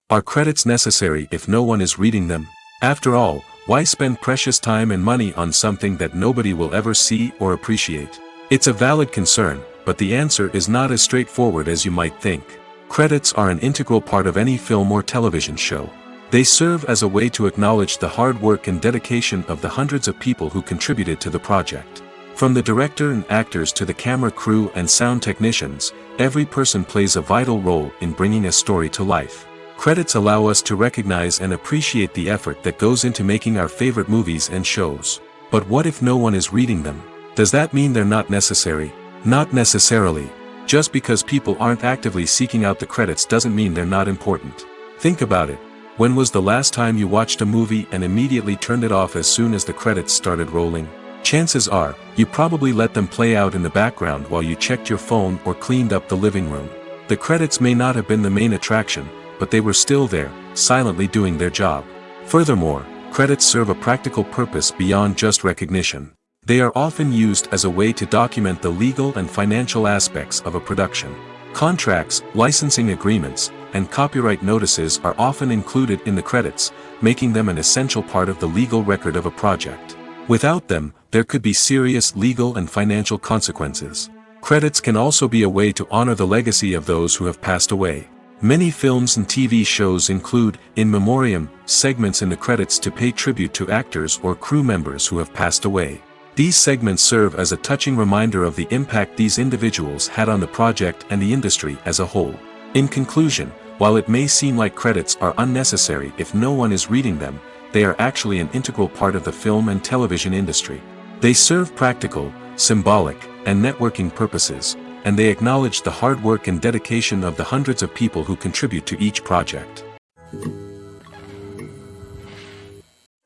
Are credits necessary if no one is reading them? After all, why spend precious time and money on something that nobody will ever see or appreciate? It's a valid concern, but the answer is not as straightforward as you might think. Credits are an integral part of any film or television show. They serve as a way to acknowledge the hard work and dedication of the hundreds of people who contributed to the project. From the director and actors to the camera crew and sound technicians, every person plays a vital role in bringing a story to life. Credits allow us to recognize and appreciate the effort that goes into making our favorite movies and shows. But what if no one is reading them? Does that mean they're not necessary? Not necessarily. Just because people aren't actively seeking out the credits doesn't mean they're not important. Think about it. When was the last time you watched a movie and immediately turned it off as soon as the credits started rolling? Chances are, you probably let them play out in the background while you checked your phone or cleaned up the living room. The credits may not have been the main attraction, but they were still there, silently doing their job. Furthermore, credits serve a practical purpose beyond just recognition. They are often used as a way to document the legal and financial aspects of a production. Contracts, licensing agreements, and copyright notices are often included in the credits, making them an essential part of the legal record of a project. Without them, there could be serious legal and financial consequences. Credits can also be a way to honor the legacy of those who have passed away. Many films and TV shows include, in memoriam, segments in the credits to pay tribute to actors or crew members who have passed away. These segments serve as a touching reminder of the impact these individuals had on the project and the industry as a whole. In conclusion, while it may seem like credits are unnecessary if no one is reading them, they are actually an integral part of the film and television industry. They serve practical, symbolic, and networking purposes, and they acknowledge the hard work and dedication of the hundreds of people who contribute to each project.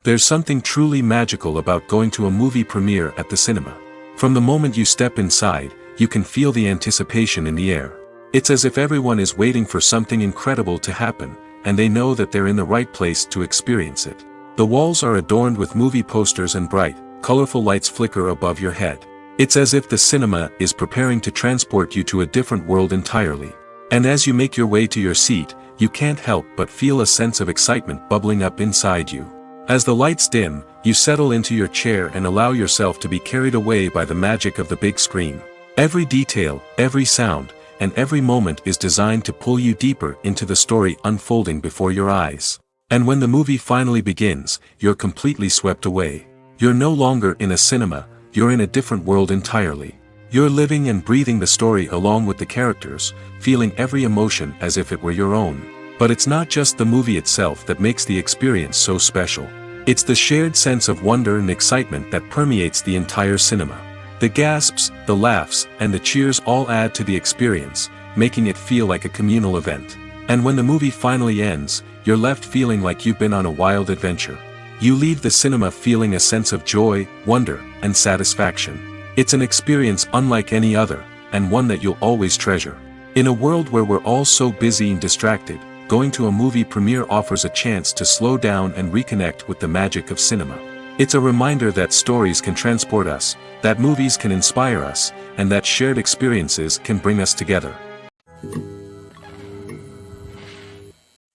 There's something truly magical about going to a movie premiere at the cinema. From the moment you step inside, you can feel the anticipation in the air. It's as if everyone is waiting for something incredible to happen, and they know that they're in the right place to experience it. The walls are adorned with movie posters and bright, colorful lights flicker above your head. It's as if the cinema is preparing to transport you to a different world entirely. And as you make your way to your seat, you can't help but feel a sense of excitement bubbling up inside you. As the lights dim, you settle into your chair and allow yourself to be carried away by the magic of the big screen. Every detail, every sound, and every moment is designed to pull you deeper into the story unfolding before your eyes. And when the movie finally begins, you're completely swept away. You're no longer in a cinema, you're in a different world entirely. You're living and breathing the story along with the characters, feeling every emotion as if it were your own. But it's not just the movie itself that makes the experience so special. It's the shared sense of wonder and excitement that permeates the entire cinema. The gasps, the laughs, and the cheers all add to the experience, making it feel like a communal event. And when the movie finally ends, you're left feeling like you've been on a wild adventure. You leave the cinema feeling a sense of joy, wonder, and satisfaction. It's an experience unlike any other, and one that you'll always treasure. In a world where we're all so busy and distracted, going to a movie premiere offers a chance to slow down and reconnect with the magic of cinema. It's a reminder that stories can transport us, that movies can inspire us, and that shared experiences can bring us together.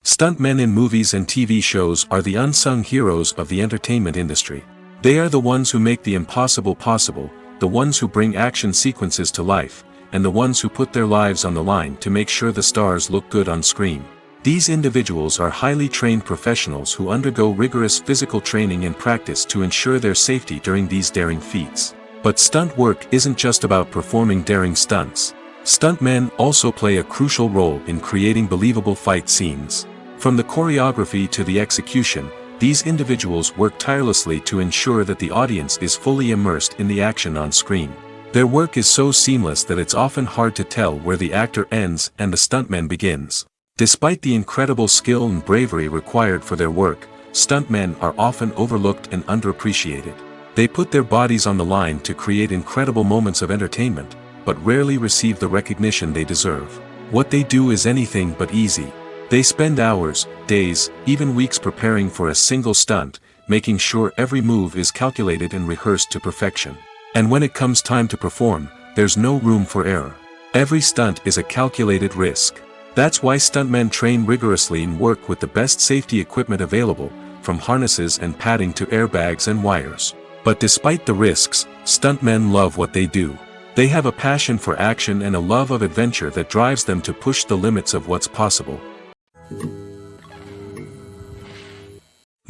Stuntmen in movies and TV shows are the unsung heroes of the entertainment industry. They are the ones who make the impossible possible, the ones who bring action sequences to life, and the ones who put their lives on the line to make sure the stars look good on screen. These individuals are highly trained professionals who undergo rigorous physical training and practice to ensure their safety during these daring feats. But stunt work isn't just about performing daring stunts. Stuntmen also play a crucial role in creating believable fight scenes. From the choreography to the execution, these individuals work tirelessly to ensure that the audience is fully immersed in the action on screen. Their work is so seamless that it's often hard to tell where the actor ends and the stuntman begins. Despite the incredible skill and bravery required for their work, stuntmen are often overlooked and underappreciated. They put their bodies on the line to create incredible moments of entertainment, but rarely receive the recognition they deserve. What they do is anything but easy. They spend hours, days, even weeks preparing for a single stunt, making sure every move is calculated and rehearsed to perfection. And when it comes time to perform, there's no room for error. Every stunt is a calculated risk. That's why stuntmen train rigorously and work with the best safety equipment available, from harnesses and padding to airbags and wires. But despite the risks, stuntmen love what they do. They have a passion for action and a love of adventure that drives them to push the limits of what's possible.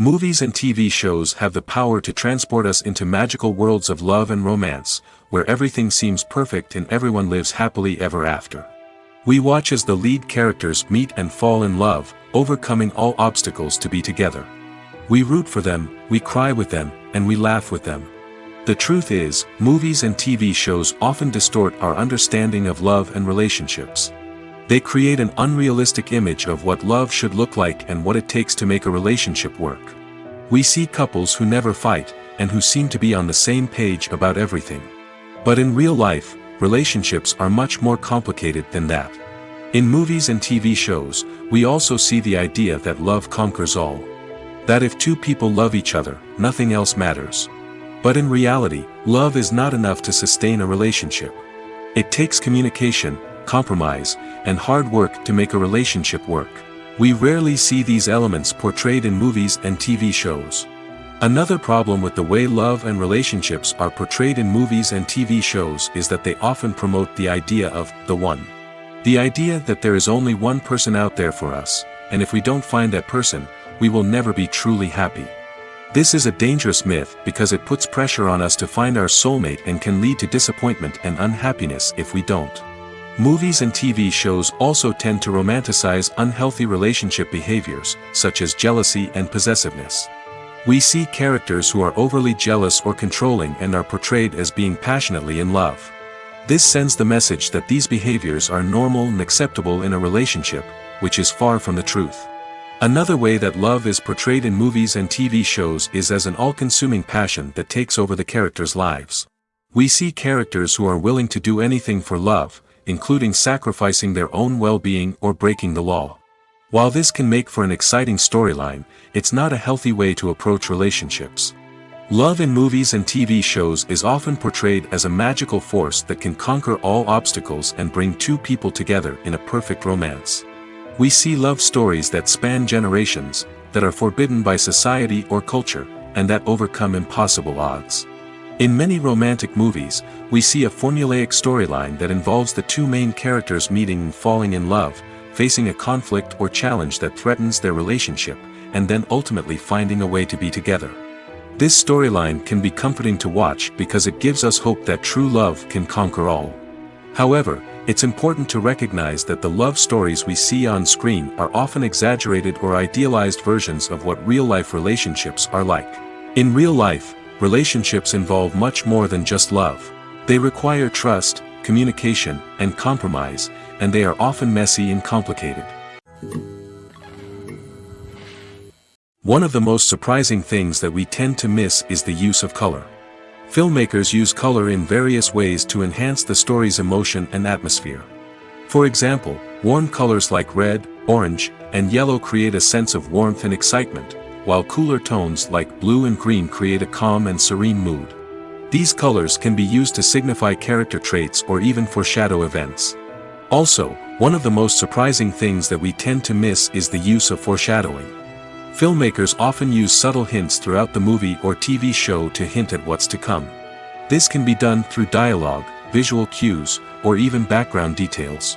Movies and TV shows have the power to transport us into magical worlds of love and romance, where everything seems perfect and everyone lives happily ever after. We watch as the lead characters meet and fall in love, overcoming all obstacles to be together. We root for them, we cry with them, and we laugh with them. The truth is, movies and TV shows often distort our understanding of love and relationships. They create an unrealistic image of what love should look like and what it takes to make a relationship work. We see couples who never fight, and who seem to be on the same page about everything. But in real life, relationships are much more complicated than that. In movies and TV shows, we also see the idea that love conquers all. That if two people love each other, nothing else matters. But in reality, love is not enough to sustain a relationship. It takes communication, compromise, and hard work to make a relationship work. We rarely see these elements portrayed in movies and TV shows. Another problem with the way love and relationships are portrayed in movies and TV shows is that they often promote the idea of the one. The idea that there is only one person out there for us, and if we don't find that person, we will never be truly happy. This is a dangerous myth because it puts pressure on us to find our soulmate and can lead to disappointment and unhappiness if we don't. Movies and TV shows also tend to romanticize unhealthy relationship behaviors, such as jealousy and possessiveness. We see characters who are overly jealous or controlling and are portrayed as being passionately in love. This sends the message that these behaviors are normal and acceptable in a relationship, which is far from the truth. Another way that love is portrayed in movies and TV shows is as an all-consuming passion that takes over the characters' lives. We see characters who are willing to do anything for love, including sacrificing their own well-being or breaking the law. While this can make for an exciting storyline, it's not a healthy way to approach relationships. Love in movies and TV shows is often portrayed as a magical force that can conquer all obstacles and bring two people together in a perfect romance. We see love stories that span generations, that are forbidden by society or culture, and that overcome impossible odds. In many romantic movies, we see a formulaic storyline that involves the two main characters meeting and falling in love, facing a conflict or challenge that threatens their relationship, and then ultimately finding a way to be together. This storyline can be comforting to watch because it gives us hope that true love can conquer all. However, it's important to recognize that the love stories we see on screen are often exaggerated or idealized versions of what real-life relationships are like. In real life, relationships involve much more than just love. They require trust, communication, and compromise, and they are often messy and complicated. One of the most surprising things that we tend to miss is the use of color. Filmmakers use color in various ways to enhance the story's emotion and atmosphere. For example, warm colors like red, orange, and yellow create a sense of warmth and excitement, while cooler tones like blue and green create a calm and serene mood. These colors can be used to signify character traits or even foreshadow events. Also, one of the most surprising things that we tend to miss is the use of foreshadowing. Filmmakers often use subtle hints throughout the movie or TV show to hint at what's to come. This can be done through dialogue, visual cues, or even background details.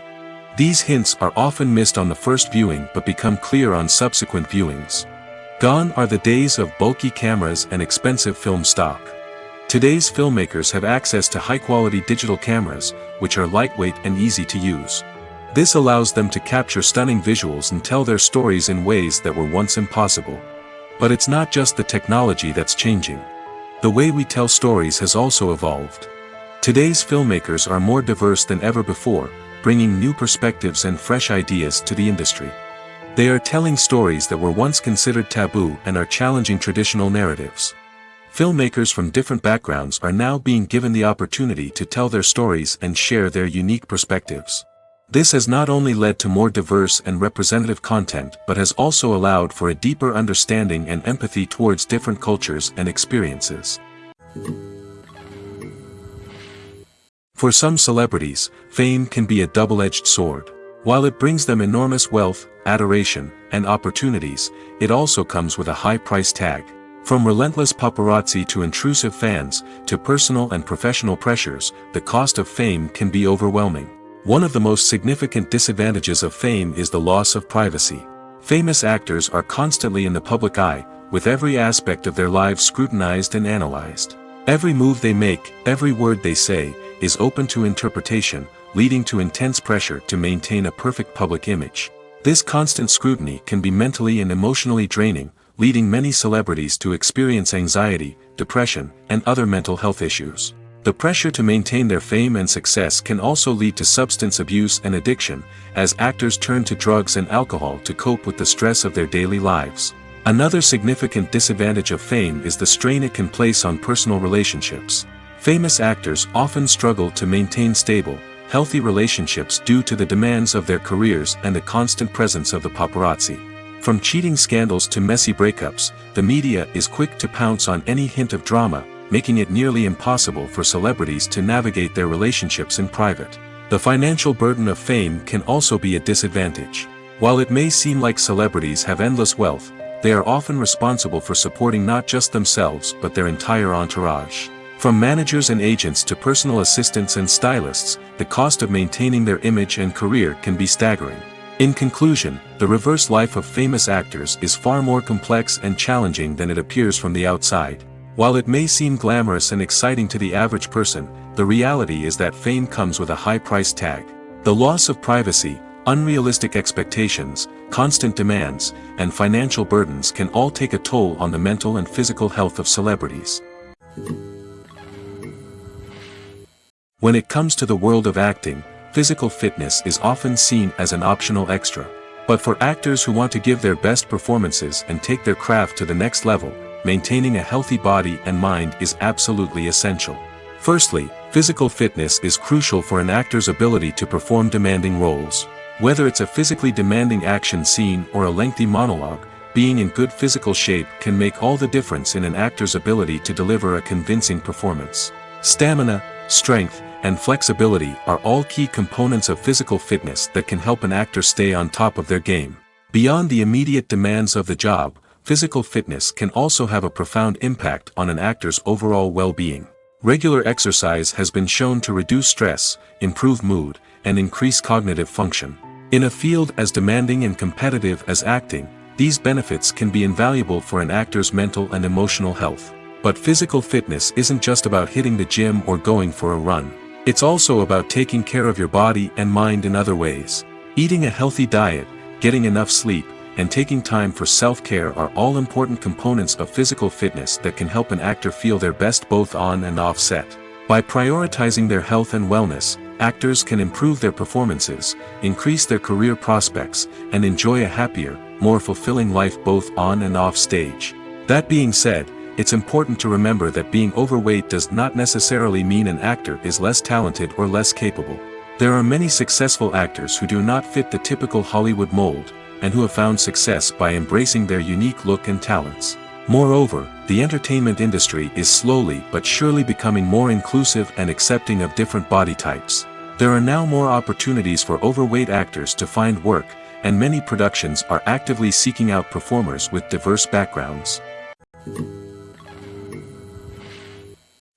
These hints are often missed on the first viewing but become clear on subsequent viewings. Gone are the days of bulky cameras and expensive film stock. Today's filmmakers have access to high-quality digital cameras, which are lightweight and easy to use. This allows them to capture stunning visuals and tell their stories in ways that were once impossible. But it's not just the technology that's changing. The way we tell stories has also evolved. Today's filmmakers are more diverse than ever before, bringing new perspectives and fresh ideas to the industry. They are telling stories that were once considered taboo and are challenging traditional narratives. Filmmakers from different backgrounds are now being given the opportunity to tell their stories and share their unique perspectives. This has not only led to more diverse and representative content but has also allowed for a deeper understanding and empathy towards different cultures and experiences. For some celebrities, fame can be a double-edged sword. While it brings them enormous wealth, adoration, and opportunities, it also comes with a high price tag. From relentless paparazzi to intrusive fans, to personal and professional pressures, the cost of fame can be overwhelming. One of the most significant disadvantages of fame is the loss of privacy. Famous actors are constantly in the public eye, with every aspect of their lives scrutinized and analyzed. Every move they make, every word they say, is open to interpretation, leading to intense pressure to maintain a perfect public image. This constant scrutiny can be mentally and emotionally draining, leading many celebrities to experience anxiety, depression, and other mental health issues. The pressure to maintain their fame and success can also lead to substance abuse and addiction, as actors turn to drugs and alcohol to cope with the stress of their daily lives. Another significant disadvantage of fame is the strain it can place on personal relationships. Famous actors often struggle to maintain stable, healthy relationships due to the demands of their careers and the constant presence of the paparazzi. From cheating scandals to messy breakups, the media is quick to pounce on any hint of drama, making it nearly impossible for celebrities to navigate their relationships in private. The financial burden of fame can also be a disadvantage. While it may seem like celebrities have endless wealth, they are often responsible for supporting not just themselves but their entire entourage. From managers and agents to personal assistants and stylists, the cost of maintaining their image and career can be staggering. In conclusion, the reverse life of famous actors is far more complex and challenging than it appears from the outside. While it may seem glamorous and exciting to the average person, the reality is that fame comes with a high price tag. The loss of privacy, unrealistic expectations, constant demands, and financial burdens can all take a toll on the mental and physical health of celebrities. When it comes to the world of acting, physical fitness is often seen as an optional extra. But for actors who want to give their best performances and take their craft to the next level, maintaining a healthy body and mind is absolutely essential. Firstly, physical fitness is crucial for an actor's ability to perform demanding roles. Whether it's a physically demanding action scene or a lengthy monologue, being in good physical shape can make all the difference in an actor's ability to deliver a convincing performance. Stamina, strength, and flexibility are all key components of physical fitness that can help an actor stay on top of their game. Beyond the immediate demands of the job, physical fitness can also have a profound impact on an actor's overall well-being. Regular exercise has been shown to reduce stress, improve mood, and increase cognitive function. In a field as demanding and competitive as acting, these benefits can be invaluable for an actor's mental and emotional health. But physical fitness isn't just about hitting the gym or going for a run. It's also about taking care of your body and mind in other ways. Eating a healthy diet, getting enough sleep, and taking time for self-care are all important components of physical fitness that can help an actor feel their best both on and off set. By prioritizing their health and wellness, actors can improve their performances, increase their career prospects, and enjoy a happier, more fulfilling life both on and off stage. That being said, it's important to remember that being overweight does not necessarily mean an actor is less talented or less capable. There are many successful actors who do not fit the typical Hollywood mold, and who have found success by embracing their unique look and talents. Moreover, the entertainment industry is slowly but surely becoming more inclusive and accepting of different body types. There are now more opportunities for overweight actors to find work, and many productions are actively seeking out performers with diverse backgrounds.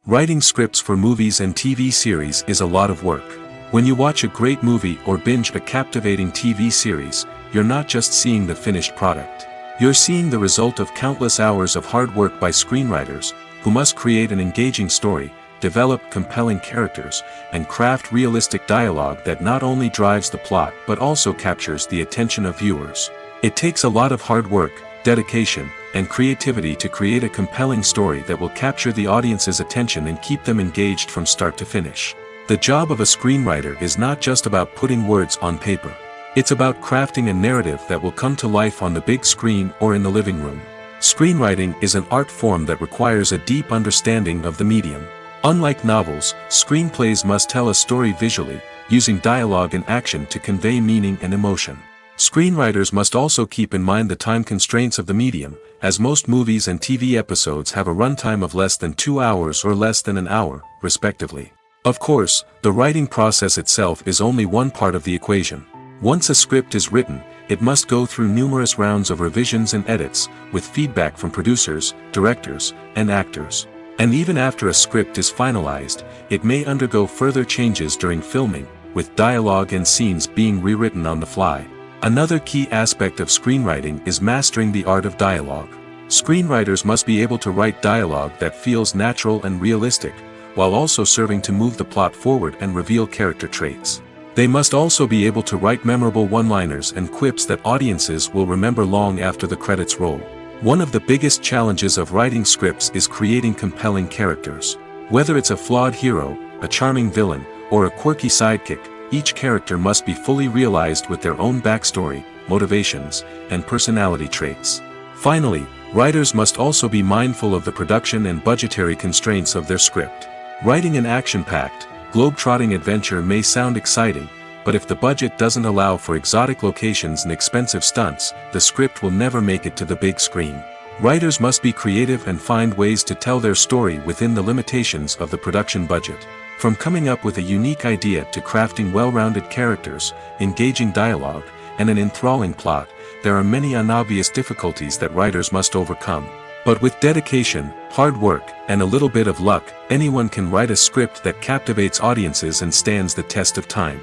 Writing scripts for movies and TV series is a lot of work. When you watch a great movie or binge a captivating TV series, you're not just seeing the finished product. You're seeing the result of countless hours of hard work by screenwriters, who must create an engaging story, develop compelling characters, and craft realistic dialogue that not only drives the plot but also captures the attention of viewers. It takes a lot of hard work, dedication, and creativity to create a compelling story that will capture the audience's attention and keep them engaged from start to finish. The job of a screenwriter is not just about putting words on paper. It's about crafting a narrative that will come to life on the big screen or in the living room. Screenwriting is an art form that requires a deep understanding of the medium. Unlike novels, screenplays must tell a story visually, using dialogue and action to convey meaning and emotion. Screenwriters must also keep in mind the time constraints of the medium, as most movies and TV episodes have a runtime of less than 2 hours or less than an hour, respectively. Of course, the writing process itself is only one part of the equation. Once a script is written, it must go through numerous rounds of revisions and edits, with feedback from producers, directors, and actors. And even after a script is finalized, it may undergo further changes during filming, with dialogue and scenes being rewritten on the fly. Another key aspect of screenwriting is mastering the art of dialogue. Screenwriters must be able to write dialogue that feels natural and realistic, while also serving to move the plot forward and reveal character traits. They must also be able to write memorable one-liners and quips that audiences will remember long after the credits roll. One of the biggest challenges of writing scripts is creating compelling characters. Whether it's a flawed hero, a charming villain, or a quirky sidekick, each character must be fully realized with their own backstory, motivations, and personality traits. Finally, writers must also be mindful of the production and budgetary constraints of their script. Writing an action-packed, globe-trotting adventure may sound exciting, but if the budget doesn't allow for exotic locations and expensive stunts, the script will never make it to the big screen. Writers must be creative and find ways to tell their story within the limitations of the production budget. From coming up with a unique idea to crafting well-rounded characters, engaging dialogue, and an enthralling plot, there are many unobvious difficulties that writers must overcome. But with dedication, hard work, and a little bit of luck, anyone can write a script that captivates audiences and stands the test of time.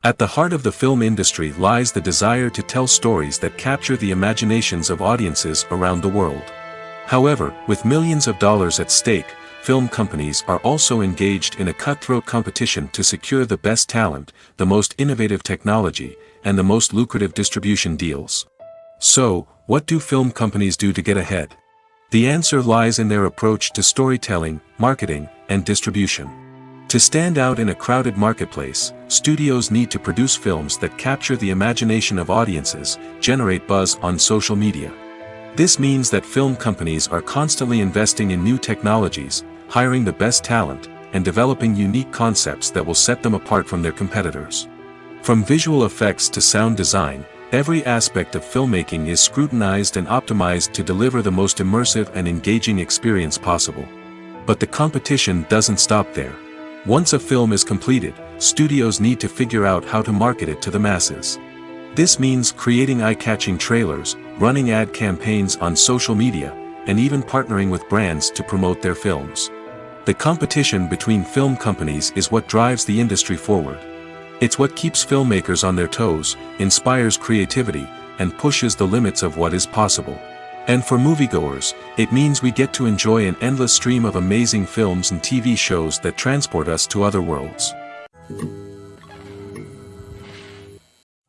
At the heart of the film industry lies the desire to tell stories that capture the imaginations of audiences around the world. However, with millions of dollars at stake, film companies are also engaged in a cutthroat competition to secure the best talent, the most innovative technology, and the most lucrative distribution deals. So, what do film companies do to get ahead? The answer lies in their approach to storytelling, marketing, and distribution. To stand out in a crowded marketplace, studios need to produce films that capture the imagination of audiences, generate buzz on social media. This means that film companies are constantly investing in new technologies, hiring the best talent, and developing unique concepts that will set them apart from their competitors. From visual effects to sound design, every aspect of filmmaking is scrutinized and optimized to deliver the most immersive and engaging experience possible. But the competition doesn't stop there. Once a film is completed, studios need to figure out how to market it to the masses. This means creating eye-catching trailers, running ad campaigns on social media, and even partnering with brands to promote their films. The competition between film companies is what drives the industry forward. It's what keeps filmmakers on their toes, inspires creativity, and pushes the limits of what is possible. And for moviegoers, it means we get to enjoy an endless stream of amazing films and TV shows that transport us to other worlds.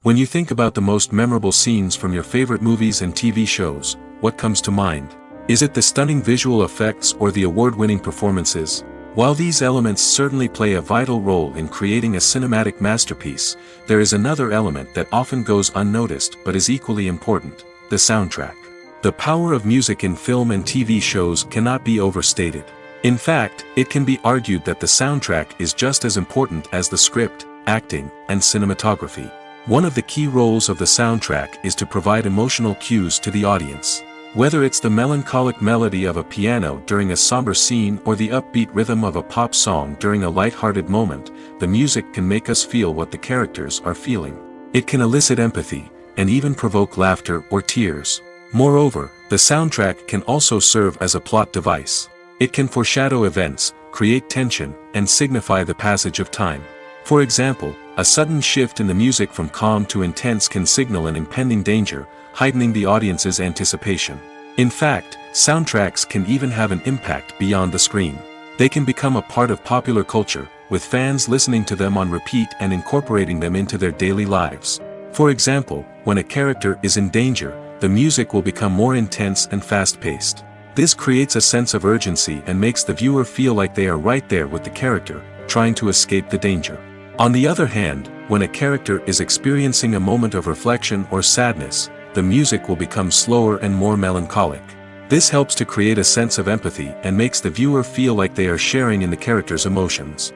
When you think about the most memorable scenes from your favorite movies and TV shows, what comes to mind? Is it the stunning visual effects or the award-winning performances? While these elements certainly play a vital role in creating a cinematic masterpiece, there is another element that often goes unnoticed but is equally important: the soundtrack. The power of music in film and TV shows cannot be overstated. In fact, it can be argued that the soundtrack is just as important as the script, acting, and cinematography. One of the key roles of the soundtrack is to provide emotional cues to the audience. Whether it's the melancholic melody of a piano during a somber scene or the upbeat rhythm of a pop song during a light-hearted moment, the music can make us feel what the characters are feeling. It can elicit empathy, and even provoke laughter or tears. Moreover, the soundtrack can also serve as a plot device. It can foreshadow events, create tension, and signify the passage of time. For example, a sudden shift in the music from calm to intense can signal an impending danger, heightening the audience's anticipation. In fact, soundtracks can even have an impact beyond the screen. They can become a part of popular culture, with fans listening to them on repeat and incorporating them into their daily lives. For example, when a character is in danger, the music will become more intense and fast-paced. This creates a sense of urgency and makes the viewer feel like they are right there with the character, trying to escape the danger. On the other hand, when a character is experiencing a moment of reflection or sadness, the music will become slower and more melancholic. This helps to create a sense of empathy and makes the viewer feel like they are sharing in the character's emotions.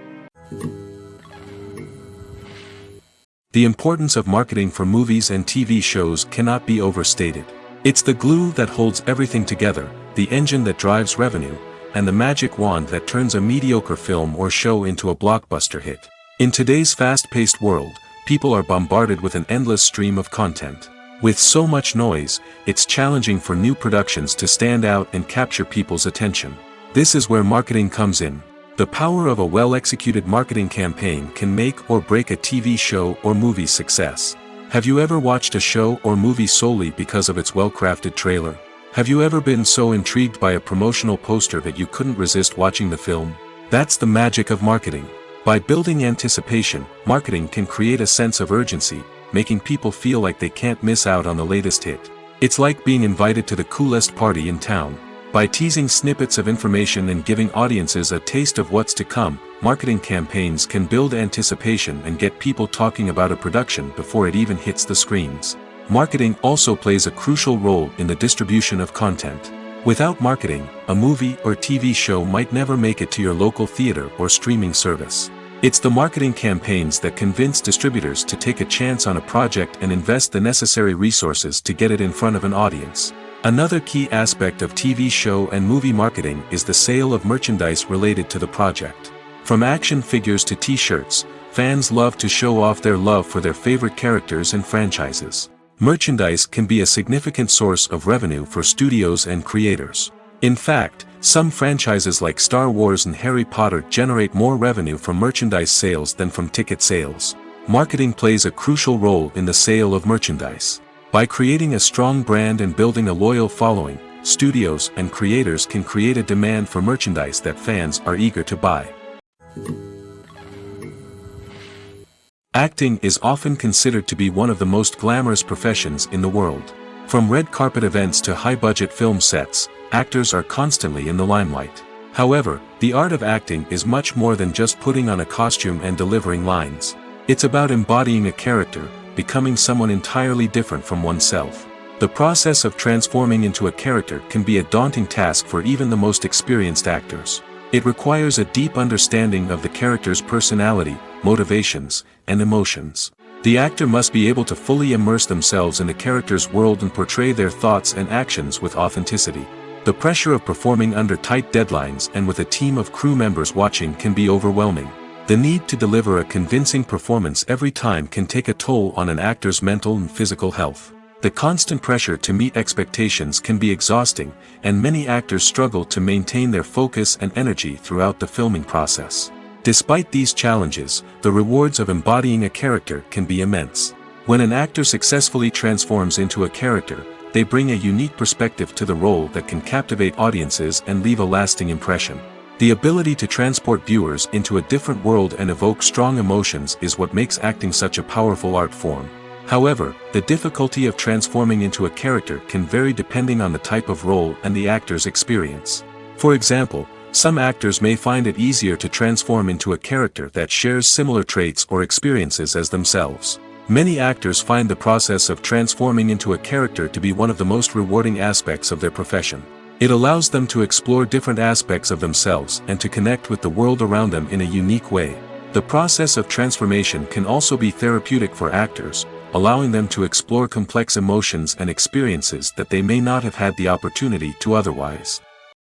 The importance of marketing for movies and TV shows cannot be overstated. It's the glue that holds everything together, the engine that drives revenue, and the magic wand that turns a mediocre film or show into a blockbuster hit. In today's fast-paced world, people are bombarded with an endless stream of content. With so much noise, it's challenging for new productions to stand out and capture people's attention. This is where marketing comes in. The power of a well-executed marketing campaign can make or break a TV show or movie's success. Have you ever watched a show or movie solely because of its well-crafted trailer? Have you ever been so intrigued by a promotional poster that you couldn't resist watching the film? That's the magic of marketing. By building anticipation, marketing can create a sense of urgency, making people feel like they can't miss out on the latest hit. It's like being invited to the coolest party in town. By teasing snippets of information and giving audiences a taste of what's to come, marketing campaigns can build anticipation and get people talking about a production before it even hits the screens. Marketing also plays a crucial role in the distribution of content. Without marketing, a movie or TV show might never make it to your local theater or streaming service. It's the marketing campaigns that convince distributors to take a chance on a project and invest the necessary resources to get it in front of an audience. Another key aspect of TV show and movie marketing is the sale of merchandise related to the project. From action figures to t-shirts, fans love to show off their love for their favorite characters and franchises. Merchandise can be a significant source of revenue for studios and creators. In fact, some franchises like Star Wars and Harry Potter generate more revenue from merchandise sales than from ticket sales. Marketing plays a crucial role in the sale of merchandise. By creating a strong brand and building a loyal following, studios and creators can create a demand for merchandise that fans are eager to buy. Acting is often considered to be one of the most glamorous professions in the world. From red carpet events to high-budget film sets, actors are constantly in the limelight. However, the art of acting is much more than just putting on a costume and delivering lines. It's about embodying a character, becoming someone entirely different from oneself. The process of transforming into a character can be a daunting task for even the most experienced actors. It requires a deep understanding of the character's personality, motivations, and emotions. The actor must be able to fully immerse themselves in the character's world and portray their thoughts and actions with authenticity. The pressure of performing under tight deadlines and with a team of crew members watching can be overwhelming. The need to deliver a convincing performance every time can take a toll on an actor's mental and physical health. The constant pressure to meet expectations can be exhausting, and many actors struggle to maintain their focus and energy throughout the filming process. Despite these challenges, the rewards of embodying a character can be immense. When an actor successfully transforms into a character, they bring a unique perspective to the role that can captivate audiences and leave a lasting impression. The ability to transport viewers into a different world and evoke strong emotions is what makes acting such a powerful art form. However, the difficulty of transforming into a character can vary depending on the type of role and the actor's experience. For example, some actors may find it easier to transform into a character that shares similar traits or experiences as themselves. Many actors find the process of transforming into a character to be one of the most rewarding aspects of their profession. It allows them to explore different aspects of themselves and to connect with the world around them in a unique way. The process of transformation can also be therapeutic for actors, allowing them to explore complex emotions and experiences that they may not have had the opportunity to otherwise.